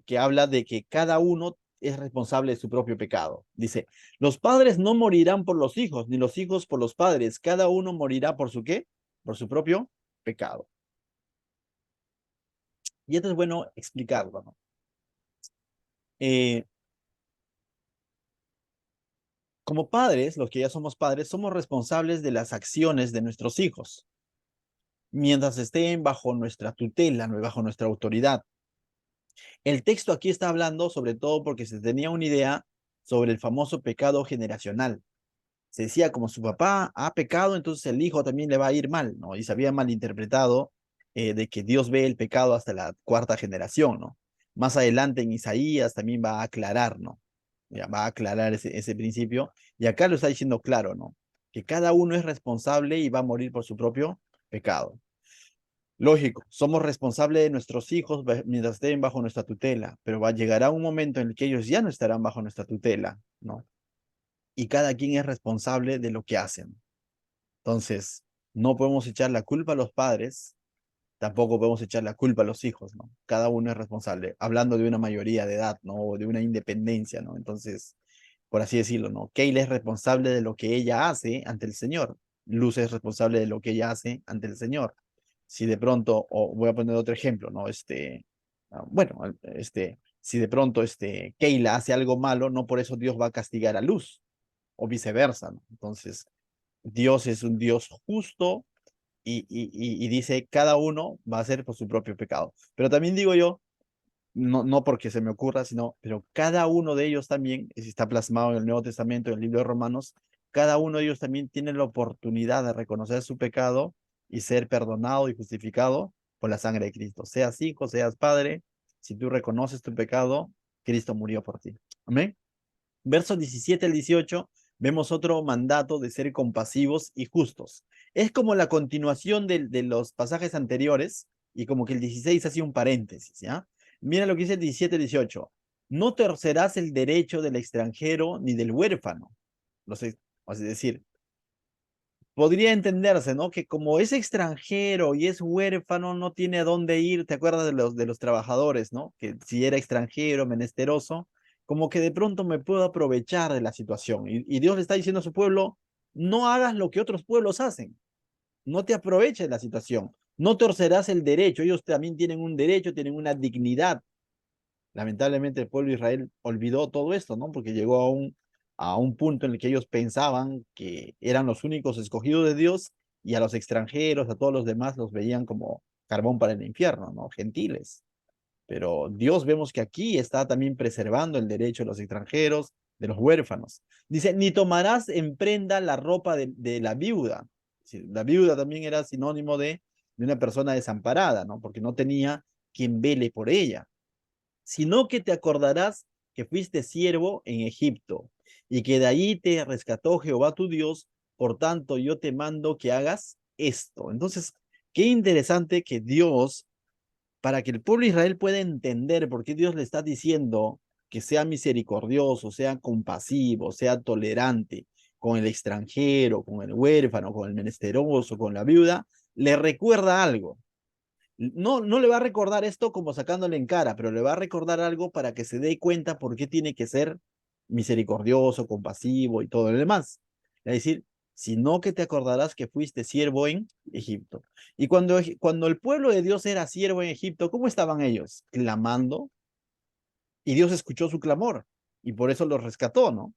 que habla de que cada uno es responsable de su propio pecado. Dice, los padres no morirán por los hijos, ni los hijos por los padres. Cada uno morirá por su qué? Por su propio pecado. Y esto es bueno explicarlo, ¿no? Eh, como padres, los que ya somos padres, somos responsables de las acciones de nuestros hijos, mientras estén bajo nuestra tutela, bajo nuestra autoridad. El texto aquí está hablando sobre todo porque se tenía una idea sobre el famoso pecado generacional. Se decía, como su papá ha pecado, entonces el hijo también le va a ir mal, ¿no? Y se había malinterpretado de que Dios ve el pecado hasta la cuarta generación, ¿no? Más adelante en Isaías también va a aclarar, ¿no? Ya va a aclarar ese principio. Y acá lo está diciendo claro, ¿no? Que cada uno es responsable y va a morir por su propio pecado. Lógico, somos responsables de nuestros hijos mientras estén bajo nuestra tutela, pero llegará un momento en el que ellos ya no estarán bajo nuestra tutela, ¿no? Y cada quien es responsable de lo que hacen. Entonces, no podemos echar la culpa a los padres, tampoco podemos echar la culpa a los hijos, ¿no? Cada uno es responsable, hablando de una mayoría de edad, ¿no? O de una independencia, ¿no? Entonces, por así decirlo, ¿no? Kayla es responsable de lo que ella hace ante el Señor. Luz es responsable de lo que ella hace ante el Señor. Si de pronto, o voy a poner otro ejemplo, ¿no? Si de pronto, Kayla hace algo malo, no por eso Dios va a castigar a Luz, o viceversa, ¿no? Entonces, Dios es un Dios justo y dice, cada uno va a hacer por su propio pecado. Pero también digo yo, no porque se me ocurra, pero cada uno de ellos también, si está plasmado en el Nuevo Testamento, en el libro de Romanos, cada uno de ellos también tiene la oportunidad de reconocer su pecado y ser perdonado y justificado por la sangre de Cristo. Seas hijo, seas padre, si tú reconoces tu pecado, Cristo murió por ti. Amén. Versos 17 al 18, vemos otro mandato de ser compasivos y justos. Es como la continuación de los pasajes anteriores y como que el 16 hace un paréntesis, ¿ya? Mira lo que dice el 17 al 18. No torcerás el derecho del extranjero ni del huérfano. Es decir, podría entenderse, ¿no? Que como es extranjero y es huérfano, no tiene a dónde ir. ¿Te acuerdas de los trabajadores, ¿no? Que si era extranjero, menesteroso, como que de pronto me puedo aprovechar de la situación. Y Dios le está diciendo a su pueblo, no hagas lo que otros pueblos hacen. No te aproveches de la situación. No torcerás el derecho. Ellos también tienen un derecho, tienen una dignidad. Lamentablemente el pueblo de Israel olvidó todo esto, ¿no? Porque llegó a un punto en el que ellos pensaban que eran los únicos escogidos de Dios y a los extranjeros, a todos los demás, los veían como carbón para el infierno, ¿no? Gentiles. Pero Dios vemos que aquí está también preservando el derecho de los extranjeros, de los huérfanos. Dice, ni tomarás en prenda la ropa de la viuda. Sí, la viuda también era sinónimo de una persona desamparada, ¿no? Porque no tenía quien vele por ella, sino que te acordarás que fuiste siervo en Egipto y que de ahí te rescató Jehová tu Dios, por tanto yo te mando que hagas esto. Entonces, qué interesante que Dios, para que el pueblo de Israel pueda entender por qué Dios le está diciendo que sea misericordioso, sea compasivo, sea tolerante con el extranjero, con el huérfano, con el menesteroso, con la viuda, le recuerda algo. No, no le va a recordar esto como sacándole en cara, pero le va a recordar algo para que se dé cuenta por qué tiene que ser misericordioso, compasivo y todo lo demás. Es decir, sino que te acordarás que fuiste siervo en Egipto. Y cuando el pueblo de Dios era siervo en Egipto, ¿cómo estaban ellos? Clamando, y Dios escuchó su clamor y por eso los rescató, ¿no?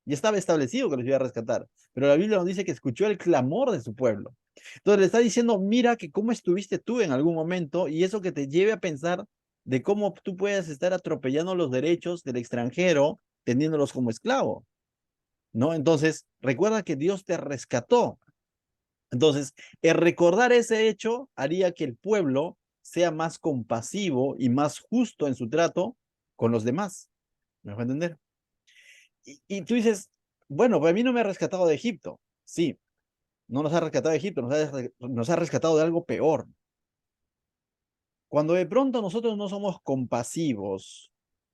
Y estaba establecido que los iba a rescatar, pero la Biblia nos dice que escuchó el clamor de su pueblo. Entonces le está diciendo, mira que cómo estuviste tú en algún momento y eso que te lleve a pensar de cómo tú puedes estar atropellando los derechos del extranjero teniéndolos como esclavo, ¿no? Entonces, recuerda que Dios te rescató. Entonces, el recordar ese hecho haría que el pueblo sea más compasivo y más justo en su trato con los demás. ¿Me va a entender? Y tú dices, bueno, pues a mí no me ha rescatado de Egipto. Sí, no nos ha rescatado de Egipto, nos ha rescatado de algo peor. Cuando de pronto nosotros no somos compasivos,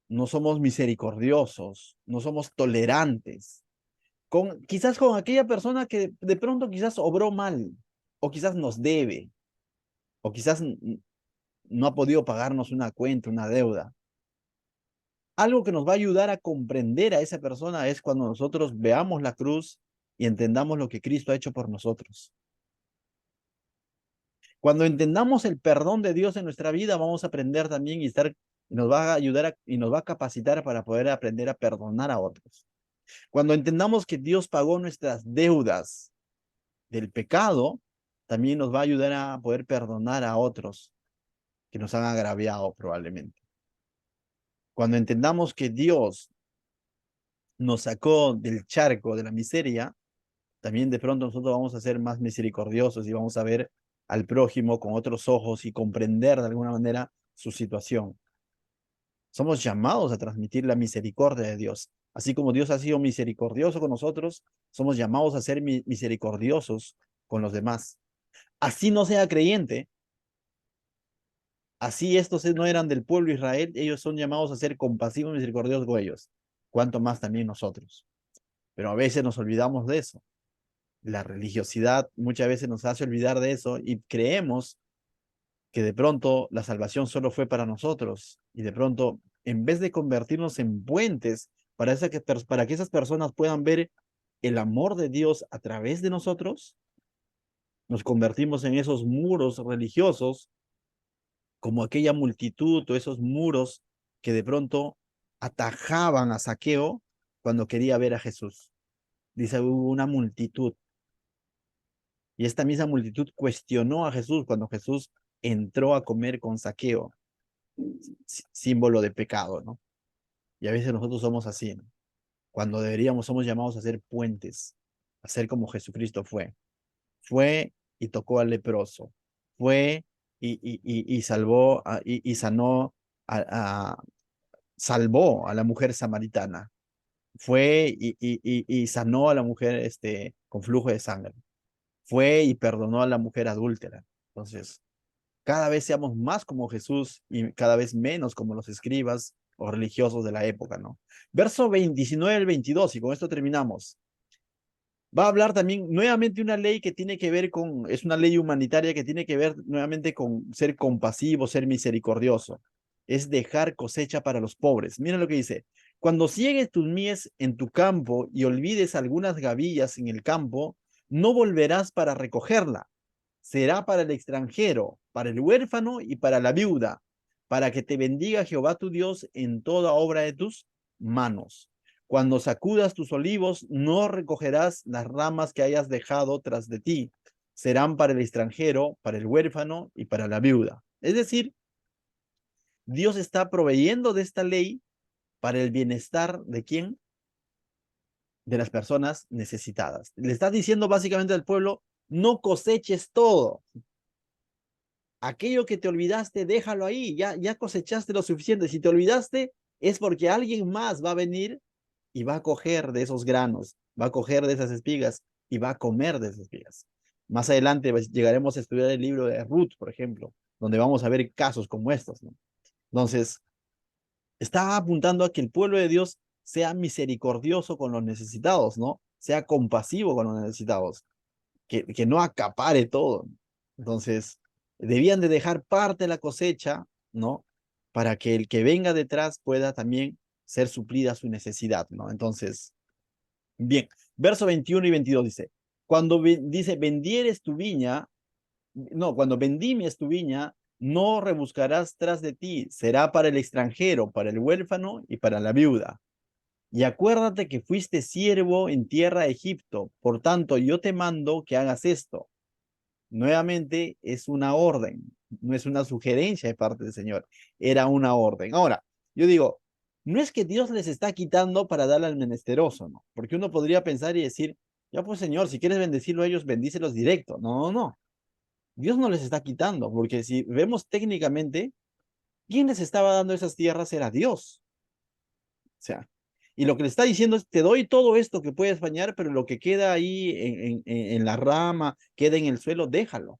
no somos misericordiosos, no somos tolerantes, quizás con aquella persona que de pronto quizás obró mal, o quizás nos debe, o quizás no ha podido pagarnos una cuenta, una deuda. Algo que nos va a ayudar a comprender a esa persona es cuando nosotros veamos la cruz y entendamos lo que Cristo ha hecho por nosotros. Cuando entendamos el perdón de Dios en nuestra vida, vamos a aprender también y nos va a ayudar y nos va a capacitar para poder aprender a perdonar a otros. Cuando entendamos que Dios pagó nuestras deudas del pecado, también nos va a ayudar a poder perdonar a otros que nos han agraviado probablemente. Cuando entendamos que Dios nos sacó del charco de la miseria, también de pronto nosotros vamos a ser más misericordiosos y vamos a ver al prójimo con otros ojos y comprender de alguna manera su situación. Somos llamados a transmitir la misericordia de Dios. Así como Dios ha sido misericordioso con nosotros, somos llamados a ser misericordiosos con los demás. Así no sea creyente, así estos no eran del pueblo de Israel, ellos son llamados a ser compasivos y misericordiosos con ellos. Cuanto más también nosotros. Pero a veces nos olvidamos de eso. La religiosidad muchas veces nos hace olvidar de eso y creemos que de pronto la salvación solo fue para nosotros y de pronto en vez de convertirnos en puentes para que esas personas puedan ver el amor de Dios a través de nosotros, nos convertimos en esos muros religiosos como aquella multitud o esos muros que de pronto atajaban a Zaqueo cuando quería ver a Jesús. Dice, hubo una multitud. Y esta misma multitud cuestionó a Jesús cuando Jesús entró a comer con Zaqueo, símbolo de pecado, ¿no? Y a veces nosotros somos así, ¿no? Cuando somos llamados a ser puentes, a ser como Jesucristo fue. Fue y tocó al leproso. Fue y salvó y sanó, salvó a la mujer samaritana. Fue y sanó a la mujer con flujo de sangre. Fue y perdonó a la mujer adúltera. Entonces, cada vez seamos más como Jesús y cada vez menos como los escribas o religiosos de la época, ¿no? Verso 19 al 22, y con esto terminamos. Va a hablar también nuevamente una ley que tiene que ver es una ley humanitaria que tiene que ver nuevamente con ser compasivo, ser misericordioso. Es dejar cosecha para los pobres. Mira lo que dice. Cuando ciegues tus mies en tu campo y olvides algunas gavillas en el campo, no volverás para recogerla. Será para el extranjero, para el huérfano y para la viuda, para que te bendiga Jehová tu Dios en toda obra de tus manos. Cuando sacudas tus olivos, no recogerás las ramas que hayas dejado tras de ti. Serán para el extranjero, para el huérfano y para la viuda. Es decir, Dios está proveyendo de esta ley para el bienestar de quién? De las personas necesitadas. Le está diciendo básicamente al pueblo, no coseches todo. Aquello que te olvidaste, déjalo ahí, ya cosechaste lo suficiente. Si te olvidaste, es porque alguien más va a venir y va a coger de esos granos, va a coger de esas espigas y va a comer de esas espigas. Más adelante pues, llegaremos a estudiar el libro de Ruth, por ejemplo, donde vamos a ver casos como estos, ¿no? Entonces, está apuntando a que el pueblo de Dios sea misericordioso con los necesitados, ¿no? Sea compasivo con los necesitados, que no acapare todo. Entonces, debían de dejar parte de la cosecha, ¿no? Para que el que venga detrás pueda también ser suplida su necesidad, ¿no? Entonces, bien, verso 21 y 22 dice, dice, vendieres tu viña, no, cuando vendimies tu viña, no rebuscarás tras de ti, será para el extranjero, para el huérfano y para la viuda. Y acuérdate que fuiste siervo en tierra de Egipto, por tanto yo te mando que hagas esto. Nuevamente es una orden, no es una sugerencia de parte del Señor, era una orden. Ahora, yo digo, no es que Dios les está quitando para darle al menesteroso, ¿no? Porque uno podría pensar y decir, ya pues Señor, si quieres bendecirlo a ellos, bendícelos directo. No, no, no. Dios no les está quitando, porque si vemos técnicamente, ¿quién les estaba dando esas tierras era Dios? O sea, y lo que le está diciendo es, te doy todo esto que puedes bañar, pero lo que queda ahí en la rama, queda en el suelo, déjalo.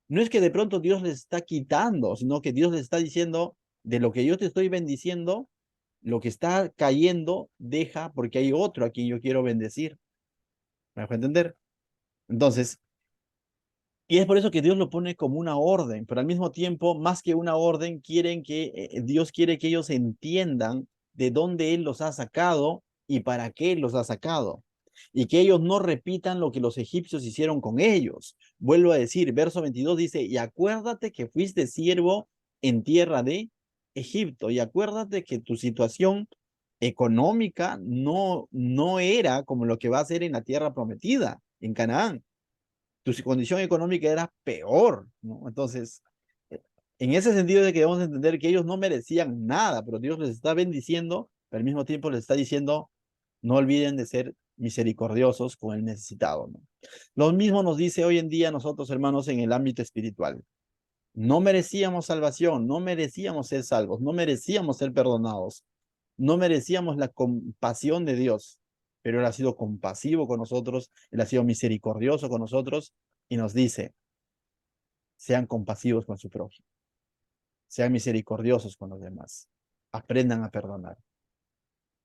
No es que de pronto Dios les está quitando, sino que Dios les está diciendo, de lo que yo te estoy bendiciendo, lo que está cayendo, deja, porque hay otro a quien yo quiero bendecir. ¿Me dejo entender? Entonces, y es por eso que Dios lo pone como una orden, pero al mismo tiempo, más que una orden, Dios quiere que ellos entiendan de dónde Él los ha sacado y para qué los ha sacado. Y que ellos no repitan lo que los egipcios hicieron con ellos. Vuelvo a decir, verso 22 dice, y acuérdate que fuiste siervo en tierra de Egipto, y acuérdate que tu situación económica no era como lo que va a ser en la tierra prometida, en Canaán. Tu condición económica era peor, ¿no? Entonces, en ese sentido de que debemos entender que ellos no merecían nada, pero Dios les está bendiciendo, pero al mismo tiempo les está diciendo, no olviden de ser misericordiosos con el necesitado, ¿no? Lo mismo nos dice hoy en día nosotros, hermanos, en el ámbito espiritual. No merecíamos salvación, no merecíamos ser salvos, no merecíamos ser perdonados, no merecíamos la compasión de Dios, pero Él ha sido compasivo con nosotros, Él ha sido misericordioso con nosotros y nos dice, sean compasivos con su prójimo, sean misericordiosos con los demás, aprendan a perdonar,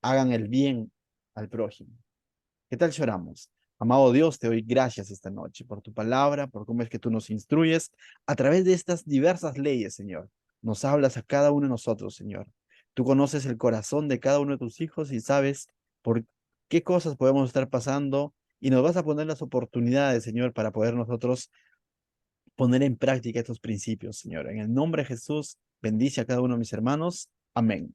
hagan el bien al prójimo. ¿Qué tal si oramos? Amado Dios, te doy gracias esta noche por tu palabra, por cómo es que tú nos instruyes a través de estas diversas leyes, Señor. Nos hablas a cada uno de nosotros, Señor. Tú conoces el corazón de cada uno de tus hijos y sabes por qué cosas podemos estar pasando y nos vas a poner las oportunidades, Señor, para poder nosotros poner en práctica estos principios, Señor. En el nombre de Jesús, bendice a cada uno de mis hermanos. Amén.